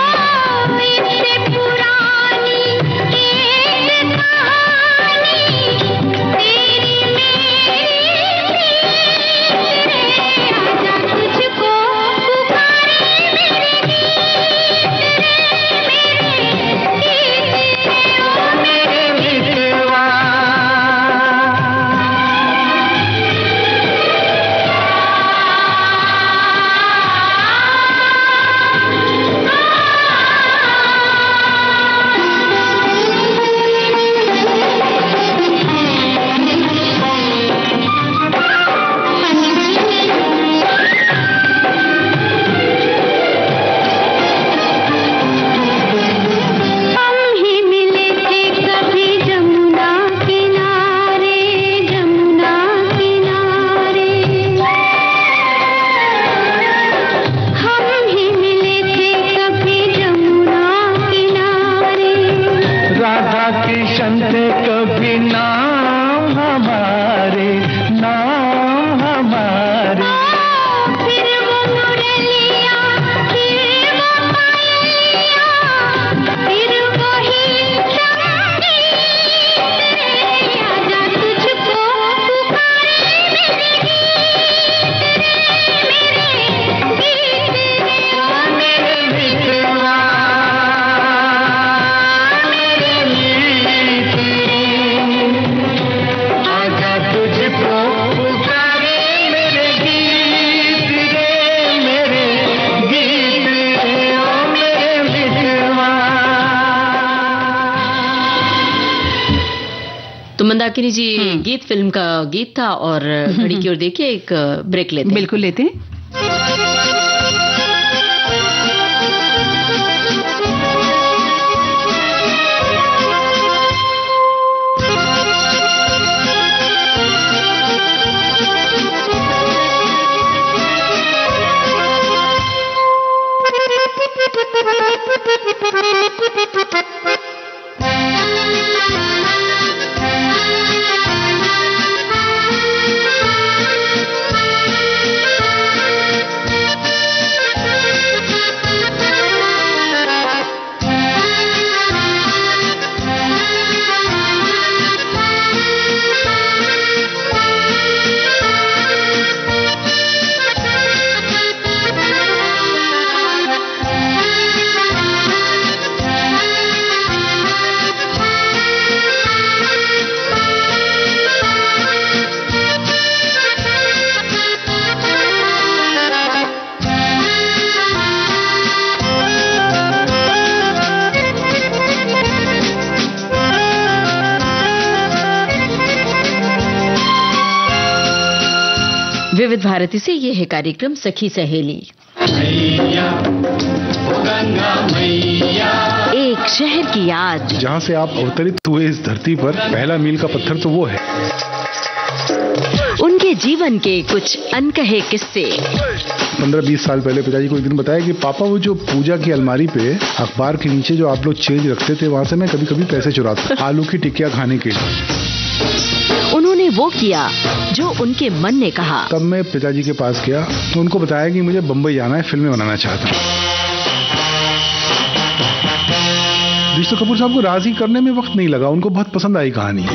मंदाकिनी जी, गीत फिल्म का गीत था और घड़ी की ओर देखिए, एक ब्रेक लेते हैं। बिल्कुल लेते हैं। विविध भारती से ये है कार्यक्रम सखी सहेली। एक शहर की याद, जहाँ से आप अवतरित हुए इस धरती पर, पहला मील का पत्थर तो वो है। उनके जीवन के कुछ अनकहे किस्से। 15-20 साल पहले पिताजी को एक दिन बताया कि पापा वो जो पूजा की अलमारी पे अखबार के नीचे जो आप लोग चेंज रखते थे, वहाँ से मैं कभी कभी पैसे चुराता आलू की टिक्कियाँ खाने के लिए। उन्होंने वो किया जो उनके मन ने कहा। तब मैं पिताजी के पास गया तो उनको बताया कि मुझे बम्बई जाना है, फिल्में बनाना चाहता हूँ। ऋषि कपूर साहब को राजी करने में वक्त नहीं लगा, उनको बहुत पसंद आई कहानी।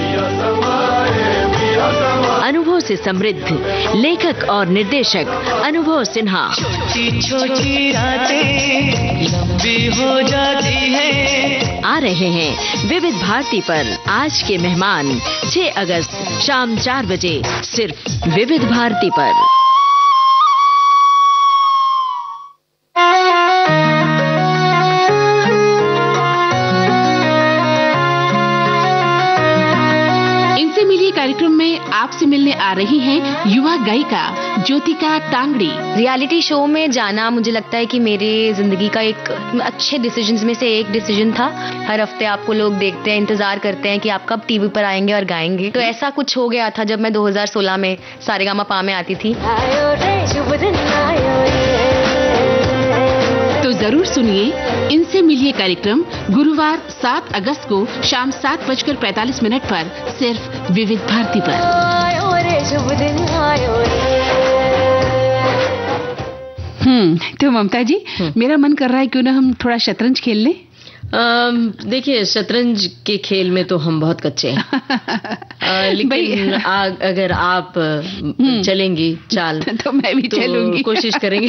अनुभव से समृद्ध लेखक और निर्देशक अनुभव सिन्हा। छोटी छोटी रातें लंबी हो जाती है। आ रहे हैं विविध भारती पर। आज के मेहमान 6 अगस्त शाम 4 बजे सिर्फ विविध भारती पर। कार्यक्रम में आपसे मिलने आ रही हैं युवा गायिका ज्योतिका टांगड़ी। रियलिटी शो में जाना मुझे लगता है कि मेरे जिंदगी का एक अच्छे डिसीजंस में से एक डिसीजन था। हर हफ्ते आपको लोग देखते हैं, इंतजार करते हैं कि आप कब टीवी पर आएंगे और गाएंगे। तो ऐसा कुछ हो गया था जब मैं 2016 में सारेगामापा में आती थी। तो जरूर सुनिए इनसे मिलिए कार्यक्रम गुरुवार 7 अगस्त को शाम 7:45 पर सिर्फ विविध भारती पर। तो ममता जी, मेरा मन कर रहा है क्यों ना हम थोड़ा शतरंज खेल लें। देखिए, शतरंज के खेल में तो हम बहुत कच्चे हैं। लेकिन अगर आप चलेंगी चाल तो मैं भी चलूंगी। कोशिश करेंगे।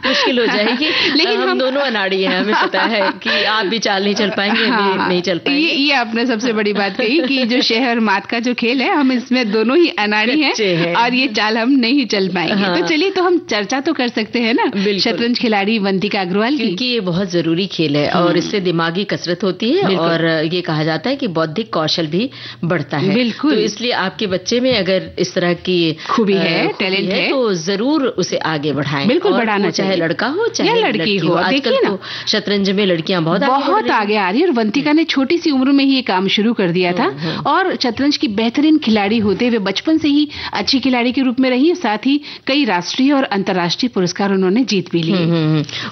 मुश्किल हो जाएगी, लेकिन हम दोनों अनाड़ी हैं। हमें पता है कि आप भी चाल नहीं चल पाएंगे, हाँ, नहीं चल पाएंगे। ये आपने सबसे बड़ी बात कही कि जो शहर मात का जो खेल है, हम इसमें दोनों ही अनाड़ी हैं और ये चाल हम नहीं चल पाएंगे। हाँ। तो चलिए, तो हम चर्चा तो कर सकते हैं ना शतरंज खिलाड़ी वंतिका अग्रवाल की, क्योंकि ये बहुत जरूरी खेल है और इससे दिमागी कसरत होती है और ये कहा जाता है कि बौद्धिक कौशल भी बढ़ता है। बिल्कुल। तो इसलिए आपके बच्चे में अगर इस तरह की खूबी है, टैलेंट है, तो जरूर उसे आगे बढ़ाएं। बिल्कुल बढ़ाना चाहिए, चाहे लड़का हो चाहे लड़की हो। आजकल तो शतरंज में लड़कियां बहुत आगे आ रही है और वंतिका ने छोटी सी उम्र में ही ये काम शुरू कर दिया था और शतरंज की बेहतरीन खिलाड़ी होते हुए बचपन से ही अच्छी खिलाड़ी के रूप में रही। साथ ही कई राष्ट्रीय और अंतर्राष्ट्रीय पुरस्कार उन्होंने जीत भी लिए।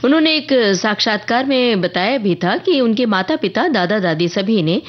उन्होंने एक साक्षात्कार में बताया भी था कि उनके माता पिता, दादा दादी सभी ने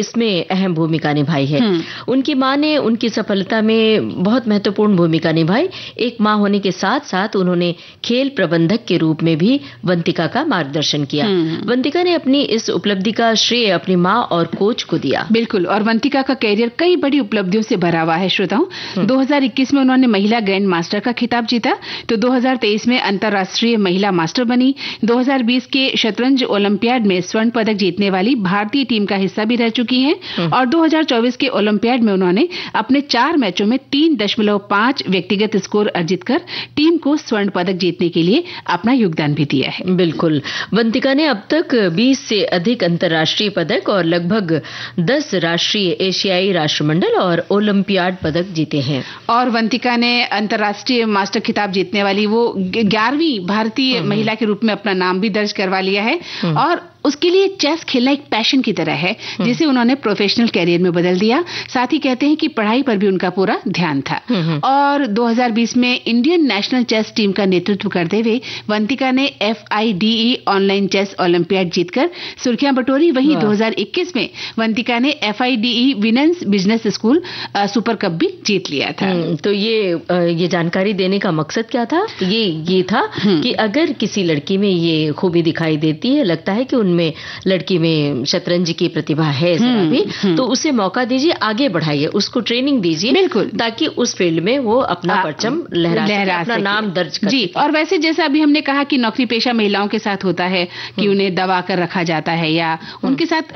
इसमें अहम भूमिका निभाई है। उनकी मां ने उनकी सफलता में बहुत महत्वपूर्ण भूमिका निभाई। एक मां होने के साथ साथ उन्होंने खेल प्रबंधक के रूप में भी वंतिका का मार्गदर्शन किया। वंतिका ने अपनी इस उपलब्धि का श्रेय अपनी मां और कोच को दिया। बिल्कुल, और वंतिका का कैरियर कई बड़ी उपलब्धियों से भरा हुआ है। श्रोताओं, 2021 में उन्होंने महिला ग्रैंड मास्टर का खिताब जीता, तो 2023 में अंतर्राष्ट्रीय महिला मास्टर बनी। 2020 के शतरंज ओलंपियाड में स्वर्ण पदक जीतने वाली भारतीय टीम का हिस्सा भी रह चुकी हैं और 2024 के ओलंपियाड में उन्होंने अपने 4 मैचों में 3.5 व्यक्तिगत स्कोर अर्जित कर टीम को स्वर्ण पदक जीतने के लिए अपना योगदान भी दिया है। बिल्कुल, वंतिका ने अब तक 20 से अधिक अंतर्राष्ट्रीय पदक और लगभग 10 राष्ट्रीय, एशियाई राष्ट्रमंडल और ओलंपियाड पदक जीते हैं। और वंतिका ने अंतर्राष्ट्रीय मास्टर खिताब जीतने वाली वो 11वीं भारतीय महिला के रूप में अपना नाम भी दर्ज करवा लिया है और उसके लिए चेस खेलना एक पैशन की तरह है जिसे उन्होंने प्रोफेशनल कैरियर में बदल दिया। साथ ही कहते हैं कि पढ़ाई पर भी उनका पूरा ध्यान था। और 2020 में इंडियन नेशनल चेस टीम का नेतृत्व करते हुए वंतिका ने FIDE ऑनलाइन चेस ओलंपियाड जीतकर सुर्खियां बटोरी। वहीं 2021 में वंतिका ने FIDE women's business school super cup भी जीत लिया था। तो ये जानकारी देने का मकसद क्या था? ये था कि अगर किसी लड़की में ये खूबी दिखाई देती है, लगता है कि में लड़की में शतरंज की प्रतिभा है जरा भी, तो उसे मौका दीजिए, आगे बढ़ाइए, उसको ट्रेनिंग दीजिए। बिल्कुल, ताकि उस फील्ड में वो अपना परचम लहरा अपना नाम दर्ज कर जी। और वैसे जैसा अभी हमने कहा कि नौकरी पेशा महिलाओं के साथ होता है कि उन्हें दबा कर रखा जाता है या उनके साथ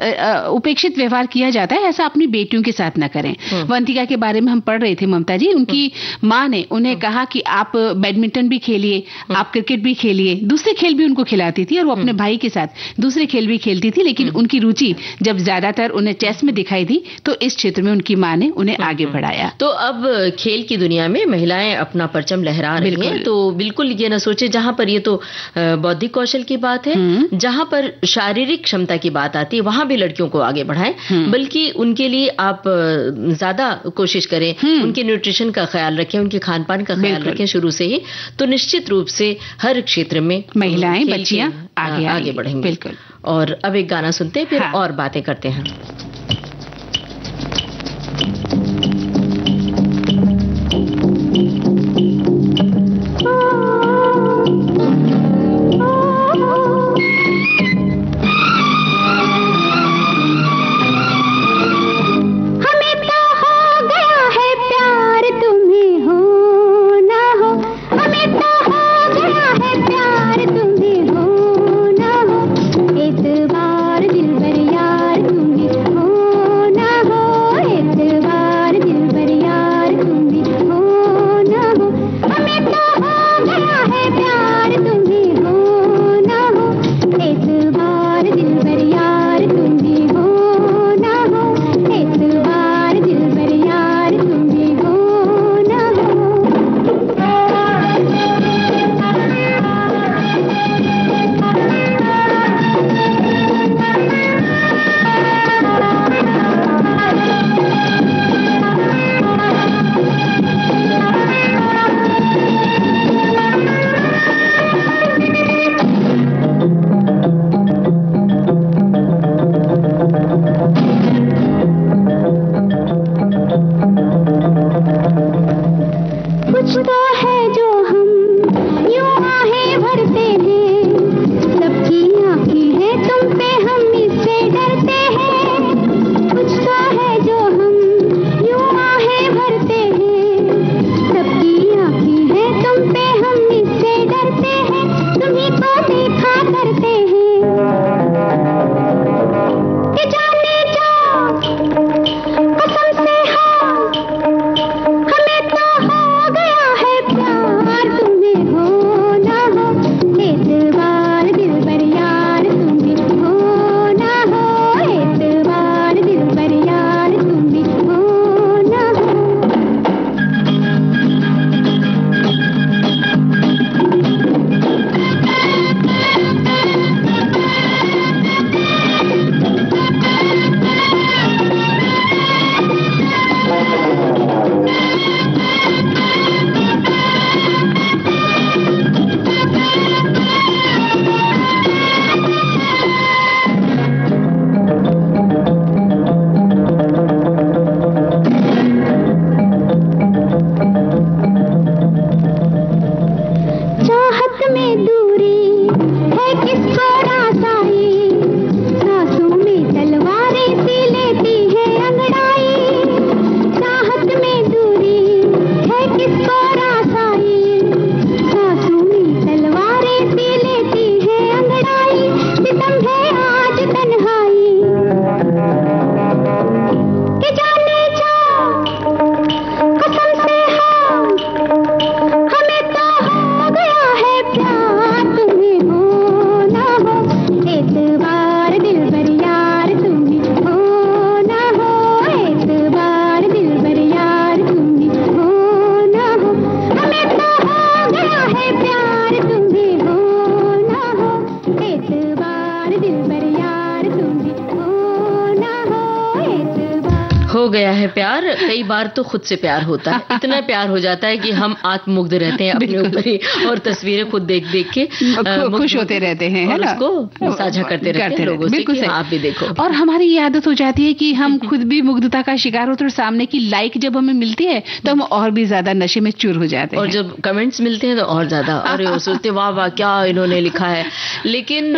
उपेक्षित व्यवहार किया जाता है, ऐसा अपनी बेटियों के साथ न करें। वंतिका के बारे में हम पढ़ रहे थे ममता जी, उनकी माँ ने उन्हें कहा कि आप बैडमिंटन भी खेलिए, आप क्रिकेट भी खेलिए, दूसरे खेल भी उनको खिलाती थी और वो अपने भाई के साथ दूसरे दूसरे खेल भी खेलती थी, लेकिन उनकी रुचि जब ज्यादातर उन्हें चेस में दिखाई दी तो इस क्षेत्र में उनकी माँ ने उन्हें आगे बढ़ाया। तो अब खेल की दुनिया में महिलाएं अपना परचम लहरा रही हैं, तो बिल्कुल ये ना सोचे, जहां पर ये तो बौद्धिक कौशल की बात है, जहां पर शारीरिक क्षमता की बात आती है वहां भी लड़कियों को आगे बढ़ाएं, बल्कि उनके लिए आप ज्यादा कोशिश करें, उनके न्यूट्रिशन का ख्याल रखें, उनके खान पान का ख्याल रखें शुरू से ही, तो निश्चित रूप से हर क्षेत्र में महिलाएं, बच्चियां आगे बढ़ेंगी। बिल्कुल। और अब एक गाना सुनते हैं, फिर और बातें करते हैं। हो गया है प्यार, कई बार तो खुद से प्यार होता है, इतना प्यार हो जाता है कि हम आत्ममुग्ध रहते हैं अपने ऊपर ही और तस्वीरें खुद देख देख के खुश होते रहते हैं, है ना, उसको साझा करते रहते हैं लोगों से कि आप भी देखो। और हमारी ये आदत हो जाती है कि हम खुद भी मुग्धता का शिकार होते हैं और सामने की लाइक जब हमें मिलती है तो हम और भी ज्यादा नशे में चूर हो जाते हैं, और जब कमेंट्स मिलते हैं तो और ज्यादा, और सोचते वाह वाह क्या इन्होंने लिखा है। लेकिन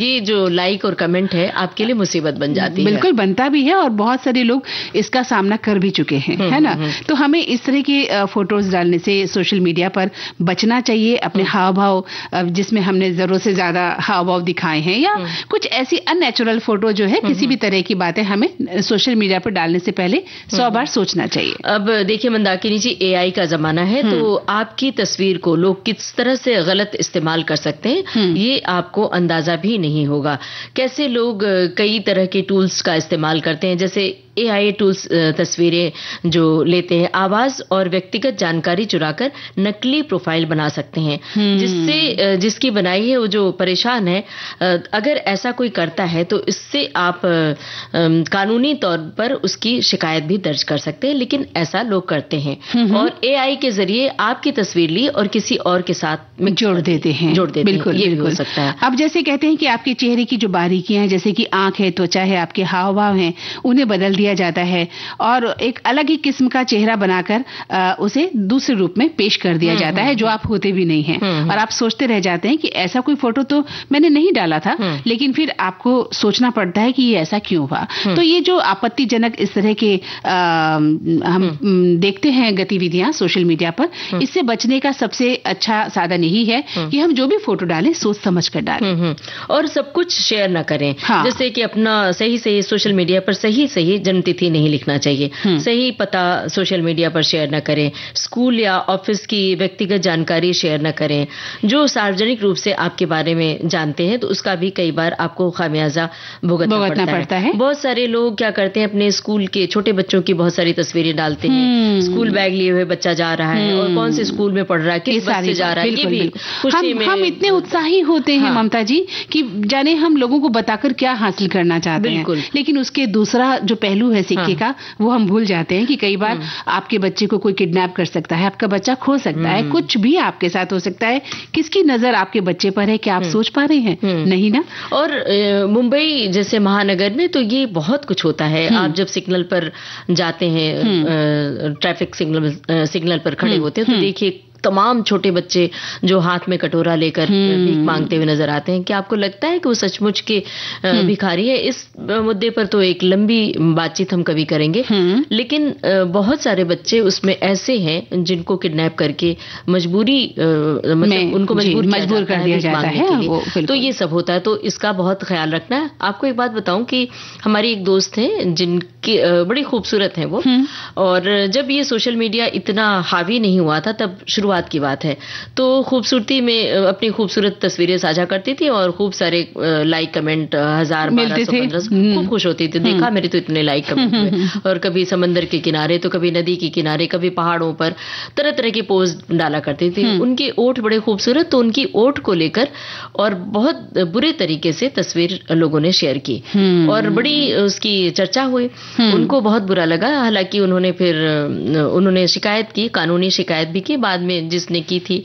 ये जो लाइक और कमेंट है आपके लिए मुसीबत बन जाती है। बिल्कुल बनता भी है, और बहुत सारे लोग इसका सामना कर भी चुके हैं, है ना। तो हमें इस तरह के फोटोज डालने से सोशल मीडिया पर बचना चाहिए। अपने हाव भाव जिसमें हमने जरूरत से ज्यादा हाव भाव दिखाए हैं या कुछ ऐसी अननेचुरल फोटो जो है, किसी भी तरह की बातें हमें सोशल मीडिया पर डालने से पहले 100 बार सोचना चाहिए। अब देखिए मंदाकिनी जी, एआई का जमाना है, तो आपकी तस्वीर को लोग किस तरह से गलत इस्तेमाल कर सकते हैं ये आपको अंदाजा भी नहीं होगा। कैसे लोग कई तरह के टूल्स का इस्तेमाल करते हैं, जैसे एआई टूल्स तस्वीरें जो लेते हैं, आवाज और व्यक्तिगत जानकारी चुराकर नकली प्रोफाइल बना सकते हैं, जिससे जिसकी बनाई है वो जो परेशान है। अगर ऐसा कोई करता है तो इससे आप कानूनी तौर पर उसकी शिकायत भी दर्ज कर सकते हैं, लेकिन ऐसा लोग करते हैं और एआई के जरिए आपकी तस्वीर ली और किसी और के साथ जोड़ देते हैं। बिल्कुल, ये भी हो सकता है। अब जैसे कहते हैं कि आपके चेहरे की जो बारीकियां हैं, जैसे कि आंख है, त्वचा है, आपके हाव भाव हैं, उन्हें बदल दिया जाता है और एक अलग ही किस्म का चेहरा बनाकर उसे दूसरे रूप में पेश कर दिया जाता है, जो आप होते भी नहीं हैं। और आप सोचते रह जाते हैं कि ऐसा कोई फोटो तो मैंने नहीं डाला था, लेकिन फिर आपको सोचना पड़ता है कि ये ऐसा क्यों हुआ। तो ये जो आपत्तिजनक इस तरह के हम देखते हैं गतिविधियां सोशल मीडिया पर, इससे बचने का सबसे अच्छा साधन यही है कि हम जो भी फोटो डालें सोच समझ कर डालें और सब कुछ शेयर न करें। हाँ। जैसे कि अपना सही सोशल मीडिया पर सही जन्मतिथि नहीं लिखना चाहिए, सही पता सोशल मीडिया पर शेयर न करें, स्कूल या ऑफिस की व्यक्तिगत जानकारी शेयर न करें। जो सार्वजनिक रूप से आपके बारे में जानते हैं तो उसका भी कई बार आपको खामियाजा भुगतना पड़ता है। बहुत सारे लोग क्या करते हैं, अपने स्कूल के छोटे बच्चों की बहुत सारी तस्वीरें डालते हैं, स्कूल बैग लिए हुए बच्चा जा रहा है और कौन से स्कूल में पढ़ रहा है, किस बस से जा रहा है, ये भी खुशी में हम इतने उत्साही होते हैं ममता जी कि जाने हम लोगों को बताकर क्या हासिल करना चाहते हैं, लेकिन उसके दूसरा जो पहलू है सिक्के का, वो हम भूल जाते हैं कि कई बार आपके बच्चे को कोई किडनैप कर सकता है, आपका बच्चा खो सकता है, कुछ भी आपके साथ हो सकता है। किसकी नजर आपके बच्चे पर है, क्या आप सोच पा रहे हैं? नहीं ना। और मुंबई जैसे महानगर में तो ये बहुत कुछ होता है। आप जब सिग्नल पर जाते हैं, ट्रैफिक सिग्नल पर खड़े होते हैं, तो देखिए तमाम छोटे बच्चे जो हाथ में कटोरा लेकर भीख मांगते हुए नजर आते हैं। क्या आपको लगता है कि वो सचमुच के भिखारी है? इस मुद्दे पर तो एक लंबी बातचीत हम कभी करेंगे, लेकिन बहुत सारे बच्चे उसमें ऐसे हैं जिनको किडनैप करके मजबूरी मतलब उनको मजबूर कर दिया जाता है। तो ये सब होता है, तो इसका बहुत ख्याल रखना है। आपको एक बात बताऊं कि हमारी एक दोस्त है जिनकी बड़ी खूबसूरत है वो, और जब ये सोशल मीडिया इतना हावी नहीं हुआ था तब शुरुआत की बात है, तो खूबसूरती में अपनी खूबसूरत तस्वीरें साझा करती थी और खूब सारे लाइक कमेंट 1000 1200 1500 खूब खुश होती थी, देखा मेरे तो इतने लाइक कमेंट हुए। और कभी समंदर के किनारे तो कभी नदी के किनारे, कभी पहाड़ों पर तरह तरह की पोज डाला करती थी। उनके ओठ बड़े खूबसूरत, तो उनकी ओठ को लेकर और बहुत बुरे तरीके से तस्वीर लोगों ने शेयर की और बड़ी उसकी चर्चा हुई। उनको बहुत बुरा लगा, हालांकि उन्होंने शिकायत की, कानूनी शिकायत भी की, बाद में जिसने की थी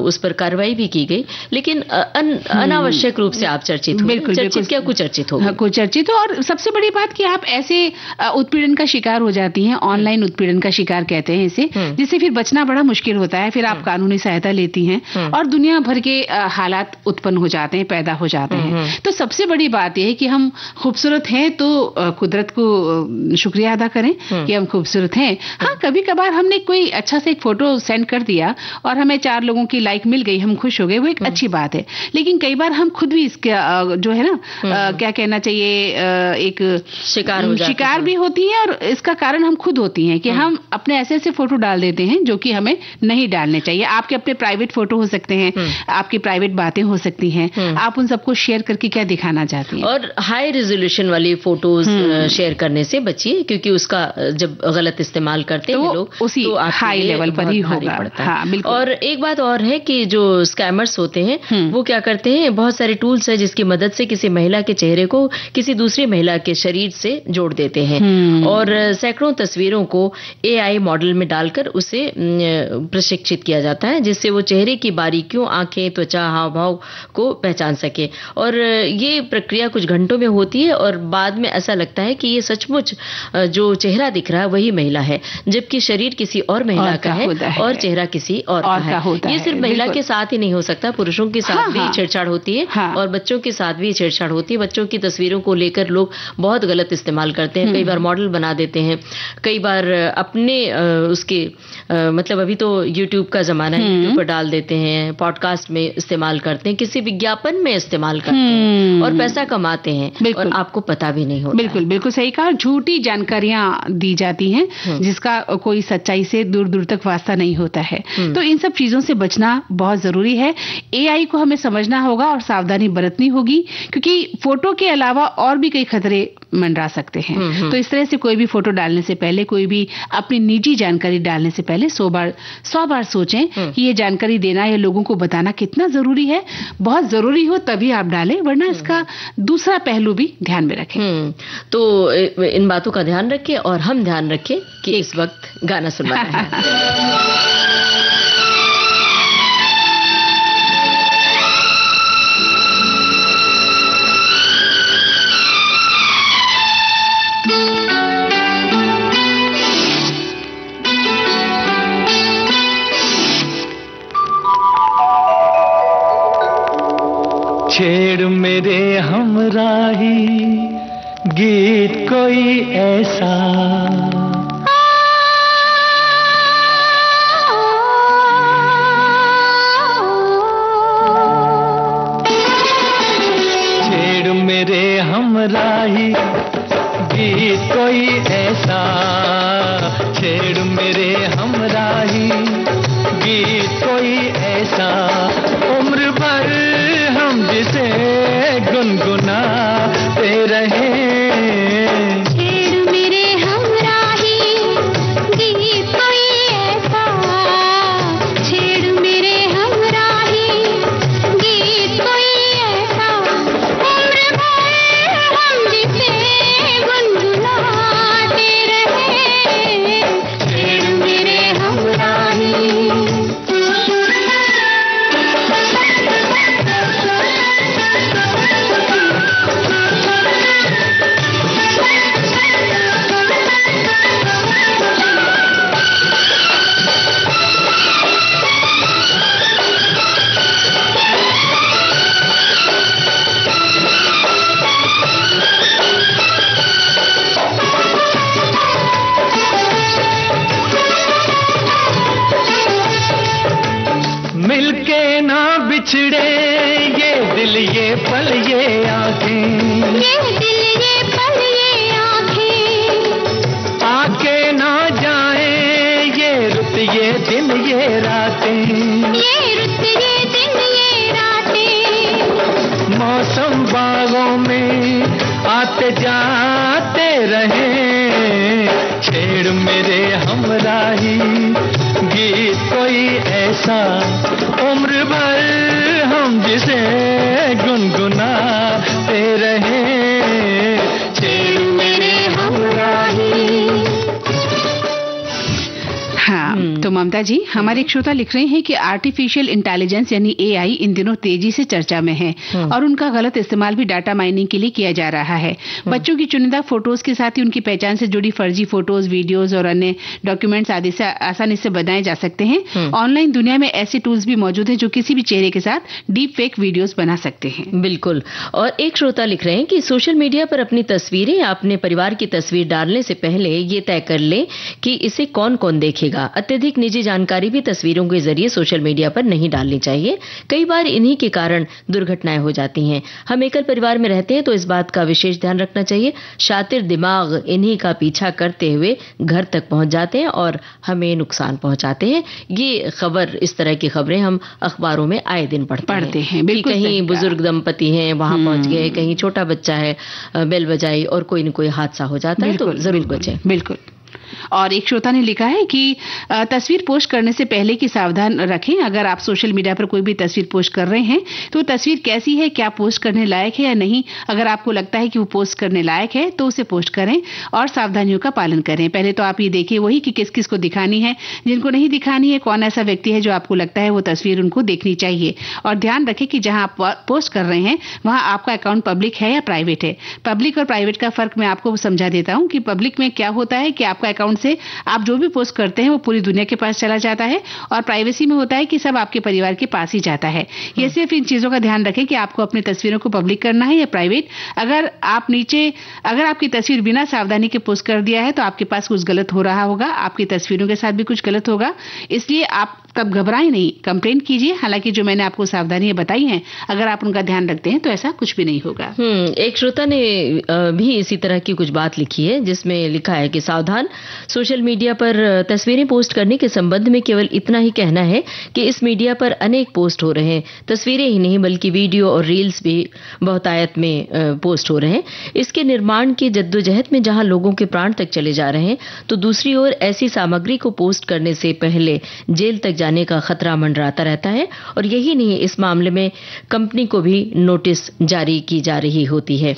उस पर कार्रवाई भी की गई, लेकिन अनावश्यक रूप से आप चर्चित हो। चर्चित क्या कुचर्चित हो, कुचर्चित हो। और सबसे बड़ी बात कि आप ऐसे उत्पीड़न का शिकार हो जाती हैं, ऑनलाइन उत्पीड़न का शिकार कहते हैं इसे, जिससे फिर बचना बड़ा मुश्किल होता है। फिर आप कानूनी सहायता लेती हैं और दुनिया भर के हालात उत्पन्न हो जाते हैं, पैदा हो जाते हैं। तो सबसे बड़ी बात यह है कि हम खूबसूरत हैं तो कुदरत को शुक्रिया अदा करें कि हम खूबसूरत हैं। हाँ, कभी कभार हमने कोई अच्छा से एक फोटो सेंड कर दिया और हमें 4 लोगों की लाइक मिल गई, हम खुश हो गए, वो एक अच्छी बात है। लेकिन कई बार हम खुद भी इसके जो है ना क्या कहना चाहिए, एक शिकार भी होती है, और इसका कारण हम खुद होती हैं कि हम अपने ऐसे ऐसे फोटो डाल देते हैं जो कि हमें नहीं डालने चाहिए। आपके अपने प्राइवेट फोटो हो सकते हैं, आपकी प्राइवेट बातें हो सकती हैं, आप उन सबको शेयर करके क्या दिखाना चाहती हैं। और हाई रेजोल्यूशन वाली फोटोज शेयर करने से बचिए, क्योंकि उसका जब गलत इस्तेमाल करते हैं लोग उसी हाई लेवल पर ही होगा। हाँ, बिल्कुल। और एक बात और है कि जो स्कैमर्स होते हैं वो क्या करते हैं, बहुत सारे टूल्स है जिसकी मदद से किसी महिला के चेहरे को किसी दूसरी महिला के शरीर से जोड़ देते हैं और सैकड़ों तस्वीरों को एआई मॉडल में डालकर उसे प्रशिक्षित किया जाता है, जिससे वो चेहरे की बारीकियों, आंखें, त्वचा, हाव भाव को पहचान सके। और ये प्रक्रिया कुछ घंटों में होती है और बाद में ऐसा लगता है कि ये सचमुच जो चेहरा दिख रहा है वही महिला है, जबकि शरीर किसी और महिला का है और चेहरा किसी और का होता है। ये सिर्फ महिला के साथ ही नहीं हो सकता, पुरुषों के साथ भी छेड़छाड़ होती है और बच्चों के साथ भी छेड़छाड़ होती है। बच्चों की तस्वीरों को लेकर लोग बहुत गलत इस्तेमाल करते हैं, कई बार मॉडल बना देते हैं, कई बार अपने उसके मतलब अभी तो यूट्यूब का जमाना है, यूट्यूब पर डाल देते हैं, पॉडकास्ट में इस्तेमाल करते हैं, किसी विज्ञापन में इस्तेमाल करते हैं और पैसा कमाते हैं और आपको पता भी नहीं होता। बिल्कुल बिल्कुल सही कहा। झूठी जानकारियां दी जाती हैं जिसका कोई सच्चाई से दूर दूर तक वास्ता नहीं होता है। तो इन सब चीजों से बचना बहुत जरूरी है। एआई को हमें समझना होगा और सावधानी बरतनी होगी, क्योंकि फोटो के अलावा और भी कई खतरे मंडरा सकते हैं। तो इस तरह से कोई भी फोटो डालने से पहले, कोई भी अपनी निजी जानकारी डालने से पहले 100 बार सोचें कि ये जानकारी देना या लोगों को बताना कितना जरूरी है। बहुत जरूरी हो तभी आप डालें, वरना इसका दूसरा पहलू भी ध्यान में रखें। तो इन बातों का ध्यान रखें और हम ध्यान रखें कि इस वक्त गाना सुनवाना है। छेड़ मेरे हमराही गीत कोई ऐसा, छेड़ मेरे हमराही गीत कोई ऐसा, छेड़ मेरे हमराही गीत कोई ऐसा, उम्र भर हम जिसे गुनगुनाते रहे। छेड़ मेरे हमराही गीत कोई ऐसा, छेड़ मेरे हमराही गीत कोई ऐसा, उम्र भर हम जिसे गुनगुनाते रहे। छेड़ मेरे हमराही। मिलके ना बिछड़े ये दिल ये पल ये आंखें, ये दिल ये पल ये आंखें, आके ना जाए ये रुत ये दिन ये रातें, ये रुत ये दिन ये रातें, मौसम बागों में आते जाते रहे। छेड़ मेरे हमराही गीत कोई ऐसा, उम्र भर हम जिसे गुनगुनाते रहे। छेड़ मेरे हमराही। हाँ, तो ममता जी, हमारे एक श्रोता लिख रहे हैं कि आर्टिफिशियल इंटेलिजेंस यानी एआई इन दिनों तेजी से चर्चा में है और उनका गलत इस्तेमाल भी डाटा माइनिंग के लिए किया जा रहा है। बच्चों की चुनिंदा फोटोज के साथ ही उनकी पहचान से जुड़ी फर्जी फोटोज, वीडियोज और अन्य डॉक्यूमेंट्स आदि से आसानी से बनाए जा सकते हैं। ऑनलाइन दुनिया में ऐसे टूल्स भी मौजूद हैं जो किसी भी चेहरे के साथ डीप फेक वीडियोज बना सकते हैं। बिल्कुल। और एक श्रोता लिख रहे हैं कि सोशल मीडिया पर अपनी तस्वीरें या अपने परिवार की तस्वीर डालने से पहले ये तय कर ले कि इसे कौन कौन देखेगा। अत्यधिक निजी जानकारी भी तस्वीरों के जरिए सोशल मीडिया पर नहीं डालनी चाहिए। कई बार इन्हीं के कारण दुर्घटनाएं हो जाती हैं। हम एकल परिवार में रहते हैं तो इस बात का विशेष ध्यान रखना चाहिए। शातिर दिमाग इन्हीं का पीछा करते हुए घर तक पहुंच जाते हैं और हमें नुकसान पहुंचाते हैं। ये खबर, इस तरह की खबरें हम अखबारों में आए दिन पढ़ते हैं। बिल्कुल, कहीं बुजुर्ग दंपति हैं वहां पहुंच गए, कहीं छोटा बच्चा है, बेल बजाई और कोई न कोई हादसा हो जाता है, तो जरूर बचें। बिल्कुल। और एक श्रोता ने लिखा है कि तस्वीर पोस्ट करने से पहले की सावधान रखें। अगर आप सोशल मीडिया पर कोई भी तस्वीर पोस्ट कर रहे हैं तो तस्वीर कैसी है, क्या पोस्ट करने लायक है या नहीं। अगर आपको लगता है कि वो पोस्ट करने लायक है तो उसे पोस्ट करें और सावधानियों का पालन करें। पहले तो आप ये देखिए वही कि किस किस को दिखानी है, जिनको नहीं दिखानी है, कौन ऐसा व्यक्ति है जो आपको लगता है वो तस्वीर उनको देखनी चाहिए। और ध्यान रखें कि जहां आप पोस्ट कर रहे हैं वहां आपका अकाउंट पब्लिक है या प्राइवेट है। पब्लिक और प्राइवेट का फर्क मैं आपको समझा देता हूं कि पब्लिक में क्या होता है कि आपका अकाउंट से आप जो भी पोस्ट करते हैं वो पूरी दुनिया के पास चला जाता है और प्राइवेसी में होता है कि सब आपके परिवार के पास ही जाता है। ये सिर्फ इन चीजों का ध्यान रखें कि आपको अपनी तस्वीरों को पब्लिक करना है या प्राइवेट। अगर आपकी तस्वीर बिना सावधानी के पोस्ट कर दिया है तो आपके पास कुछ गलत हो रहा होगा, आपकी तस्वीरों के साथ भी कुछ गलत होगा, इसलिए आप तब घबराएं नहीं, कंप्लेंट कीजिए। हालांकि जो मैंने आपको सावधानियां बताई हैं, अगर आप उनका ध्यान रखते हैं तो ऐसा कुछ भी नहीं होगा। एक श्रोता ने भी इसी तरह की कुछ बात लिखी है, जिसमें लिखा है कि सावधान, सोशल मीडिया पर तस्वीरें पोस्ट करने के संबंध में केवल इतना ही कहना है कि इस मीडिया पर अनेक पोस्ट हो रहे हैं, तस्वीरें ही नहीं बल्कि वीडियो और रील्स भी बहुतायत में पोस्ट हो रहे हैं। इसके निर्माण की जद्दोजहद में जहां लोगों के प्राण तक चले जा रहे हैं, तो दूसरी ओर ऐसी सामग्री को पोस्ट करने से पहले जेल तक जाने का खतरा मंडराता रहता है। और यही नहीं, इस मामले में कंपनी को भी नोटिस जारी की जा रही होती है।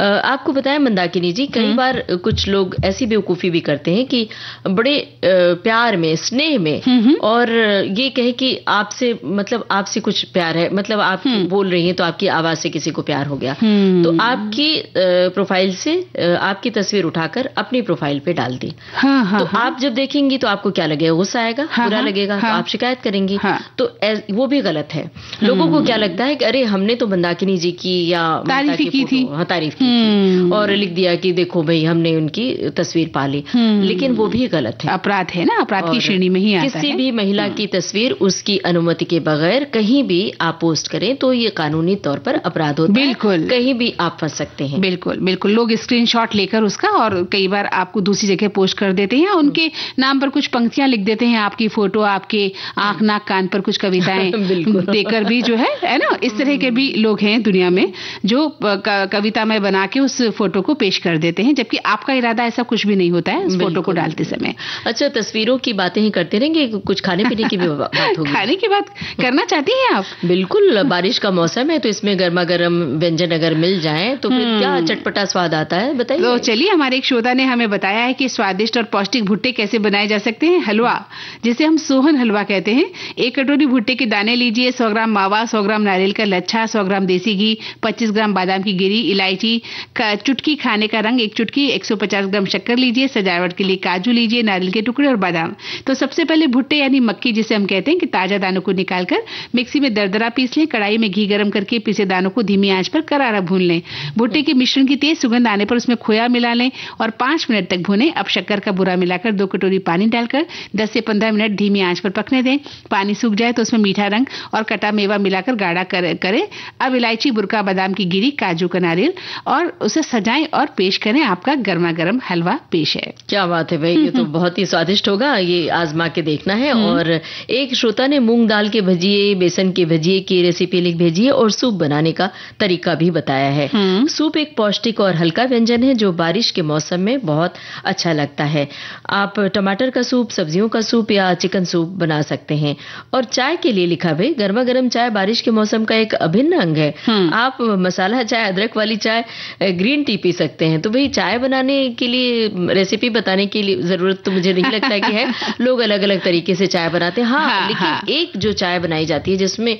आपको बताएं मंदाकिनी जी, कई बार कुछ लोग ऐसी बेवकूफी भी करते हैं कि बड़े प्यार में, स्नेह में, और ये कहे कि आपसे कुछ प्यार है, मतलब आप बोल रही हैं तो आपकी आवाज से किसी को प्यार हो गया, तो आपकी प्रोफाइल से आपकी तस्वीर उठाकर अपनी प्रोफाइल पे डाल दी। तो आप जब देखेंगी तो आपको क्या लगेगा? गुस्सा आएगा, बुरा लगेगा, तो आप शिकायत करेंगी। तो वो भी गलत है। लोगों को क्या लगता है कि अरे हमने तो मंदाकिनी जी की या तारीफ की थी, और लिख दिया कि देखो भाई हमने उनकी तस्वीर पाली, लेकिन वो भी गलत है, अपराध है ना, अपराध की श्रेणी में ही आता है। किसी भी महिला की तस्वीर उसकी अनुमति के बगैर कहीं भी आप पोस्ट करें तो ये कानूनी तौर पर अपराध होता है। बिल्कुल, कहीं भी आप फंस सकते हैं। बिल्कुल बिल्कुल, लोग स्क्रीनशॉट लेकर उसका और कई बार आपको दूसरी जगह पोस्ट कर देते हैं, उनके नाम पर कुछ पंक्तियां लिख देते हैं, आपकी फोटो, आपके आंख नाक कान पर कुछ कविताएं देकर भी जो है ना, इस तरह के भी लोग हैं दुनिया में जो कविता में बना के उस फोटो को पेश कर देते हैं, जबकि आपका इरादा ऐसा कुछ भी नहीं होता है उस फोटो को डालते समय। अच्छा, तस्वीरों की बातें ही करते रहेंगे, कुछ खाने पीने की भी बात होगी। खाने की बात करना चाहती हैं आप? बिल्कुल, बारिश का मौसम है तो इसमें गर्मा गर्म व्यंजन अगर मिल जाए तो फिर क्या चटपटा स्वाद आता है, बताइए। तो चलिए, हमारे एक श्रोता ने हमें बताया है कि स्वादिष्ट और पौष्टिक भुट्टे कैसे बनाए जा सकते हैं। हलवा, जिसे हम सोहन हलवा कहते हैं। 1 कटोरी भुट्टे के दाने लीजिए, 100 ग्राम मावा, 100 ग्राम नारियल का लच्छा, 100 ग्राम देसी घी, 25 ग्राम बादाम की गिरी, इलायची, चुटकी खाने का रंग 1 चुटकी, 150 ग्राम शक्कर लीजिए, सजावट के लिए काजू लीजिए, नारियल के टुकड़े और बादाम। तो सबसे पहले भुट्टे यानी मक्की जिसे हम कहते हैं कि ताजा दानों को निकालकर मिक्सी में दरदरा पीस लें। कढ़ाई में घी गर्म करके पीसे दानों को धीमी आंच पर करारा भून लें। भुट्टे के मिश्रण की तेज सुगंध आने पर उसमें खोया मिला लें और 5 मिनट तक भूनें। अब शक्कर का बूरा मिलाकर 2 कटोरी पानी डालकर 10 से 15 मिनट धीमी आंच पर पकने दें। पानी सूख जाए तो उसमें मीठा रंग और कटा मेवा मिलाकर गाढ़ा करें। अब इलायची, बुरका, बादाम की गिरी, काजू का नारियल और उसे सजाएं और पेश करें। आपका गर्मा गर्म हलवा पेश है। क्या बात है भाई, ये तो बहुत ही स्वादिष्ट होगा, ये आजमा के देखना है। और एक श्रोता ने मूंग दाल के भजिए, बेसन के भजिए की रेसिपी लिख भेजी है और सूप बनाने का तरीका भी बताया है। सूप एक पौष्टिक और हल्का व्यंजन है जो बारिश के मौसम में बहुत अच्छा लगता है। आप टमाटर का सूप, सब्जियों का सूप या चिकन सूप बना सकते हैं। और चाय के लिए लिखा भाई, गर्मा गर्म चाय बारिश के मौसम का एक अभिन्न अंग है। आप मसाला चाय, अदरक वाली चाय, ग्रीन टी पी सकते हैं। तो भाई चाय बनाने के लिए रेसिपी बताने की जरूरत तो मुझे नहीं लगता कि है। लोग अलग अलग तरीके से चाय बनाते हैं। लेकिन एक जो चाय बनाई जाती है जिसमें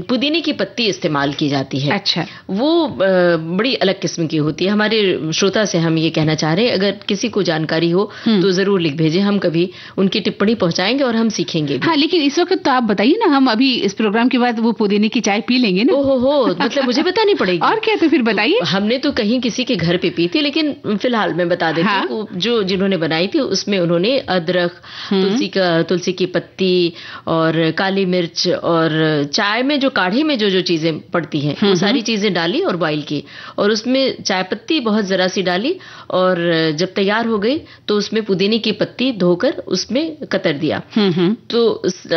पुदीने की पत्ती इस्तेमाल की जाती है, अच्छा, वो बड़ी अलग किस्म की होती है। हमारे श्रोता से हम ये कहना चाह रहे हैं, अगर किसी को जानकारी हो तो जरूर लिख भेजें, हम कभी उनकी टिप्पणी पहुंचाएंगे और हम सीखेंगे भी। हाँ, लेकिन इस वक्त तो आप बताइए ना, हम अभी इस प्रोग्राम के बाद वो पुदीने की चाय पी लेंगे ना। ओहो, मतलब मुझे बतानी पड़ेगी। और क्या, तो फिर बताइए। हमने तो कहीं किसी के घर पे पी थी, लेकिन फिलहाल मैं बता देती हूँ। जो जिन्होंने बनाई थी उसमें उन्होंने अदरक, तुलसी की पत्ती और काली मिर्च और चाय में जो काढ़े में जो चीजें पड़ती हैं वो सारी चीजें डाली और बॉईल की, और उसमें चाय पत्ती बहुत जरा सी डाली, और जब तैयार हो गई तो उसमें पुदीने की पत्ती धोकर उसमें कतर दिया। तो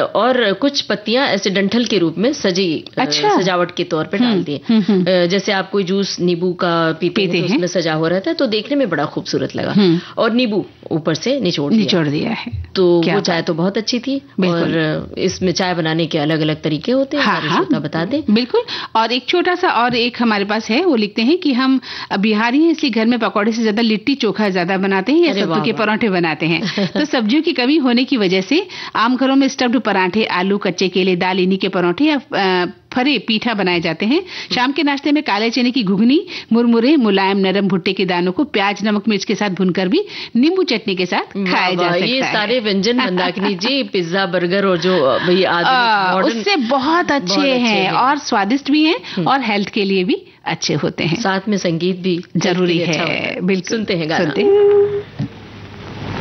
और कुछ पत्तियां ऐसे डंठल के रूप में सजावट के तौर पे डाल दिए। जैसे आप कोई जूस नींबू का पीते हैं तो उसमें सजा हो रहता है, तो देखने में बड़ा खूबसूरत लगा। और नींबू ऊपर से निचोड़ दिया है। तो वो चाय तो बहुत अच्छी थी। और इसमें चाय बनाने के अलग अलग तरीके होते हैं, बता दें। बिल्कुल। और एक छोटा सा और एक हमारे पास है, वो लिखते हैं कि हम बिहारी हैं इसलिए घर में पकौड़े से ज्यादा लिट्टी चोखा ज्यादा बनाते हैं या सत्तू के पराठे बनाते हैं। तो सब्जियों की कमी होने की वजह से आम घरों में स्टफ्ड पराठे, आलू, कच्चे केले, दाल, इन्हीं के पराठे या फरे पीठा बनाए जाते हैं। शाम के नाश्ते में काले चने की घुगनी, मुरमुरे, मुलायम नरम भुट्टे के दानों को प्याज, नमक, मिर्च के साथ भुनकर भी नींबू चटनी के साथ खाया जा सकता है। ये सारे व्यंजन मंदाकिनी जी पिज्जा, बर्गर और जो उससे बहुत अच्छे हैं और स्वादिष्ट भी हैं और हेल्थ के लिए भी अच्छे होते हैं। साथ में संगीत भी जरूरी है। बिल्कुल, सुनते हैं गाना।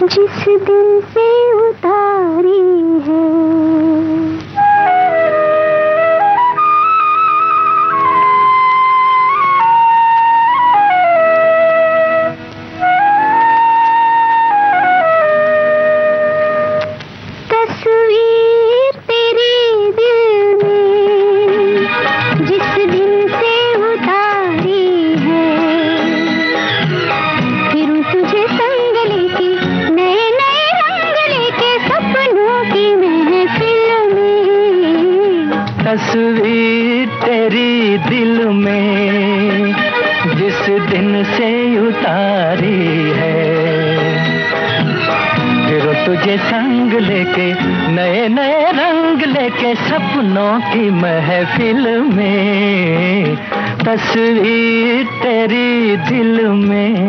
जिस दिल से उतारी है तस्वीर तेरे दिल में, जिस दिल से उतारी है, फिर तुझे संग लेके नए नए रंग लेके सपनों की महफिल में। तस्वीर तेरी दिल में, जिस दिन से उतारी है, फिर तुझे संग लेके नए नए रंग लेके सपनों की महफिल में। तस्वीर तेरी दिल में।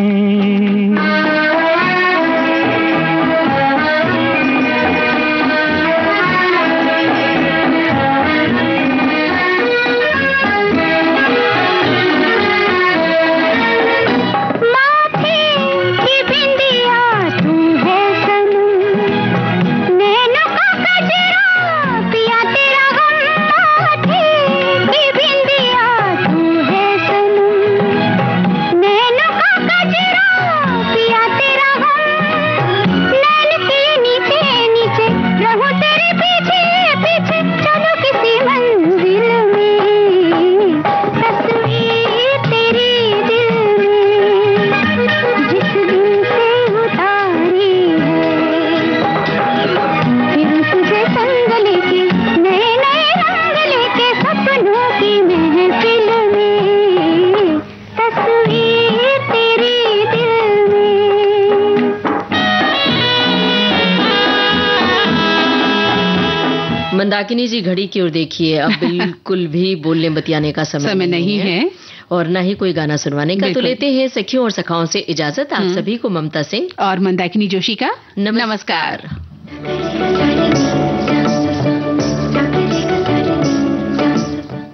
मंदाकिनी जी घड़ी की ओर देखिए, अब बिल्कुल भी बोलने बतियाने का समय नहीं है और न ही कोई गाना सुनवाने का। तो लेते हैं सखियों और सखाओं से इजाजत। आप सभी को ममता सिंह और मंदाकिनी जोशी का नमस्कार।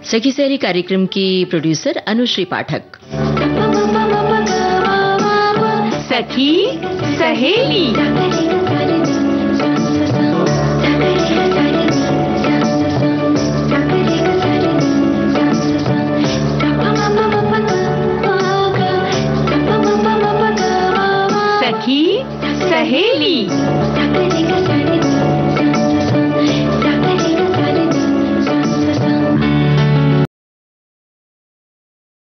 सखी सहेली कार्यक्रम की प्रोड्यूसर अनुश्री पाठक। सखी सहेली।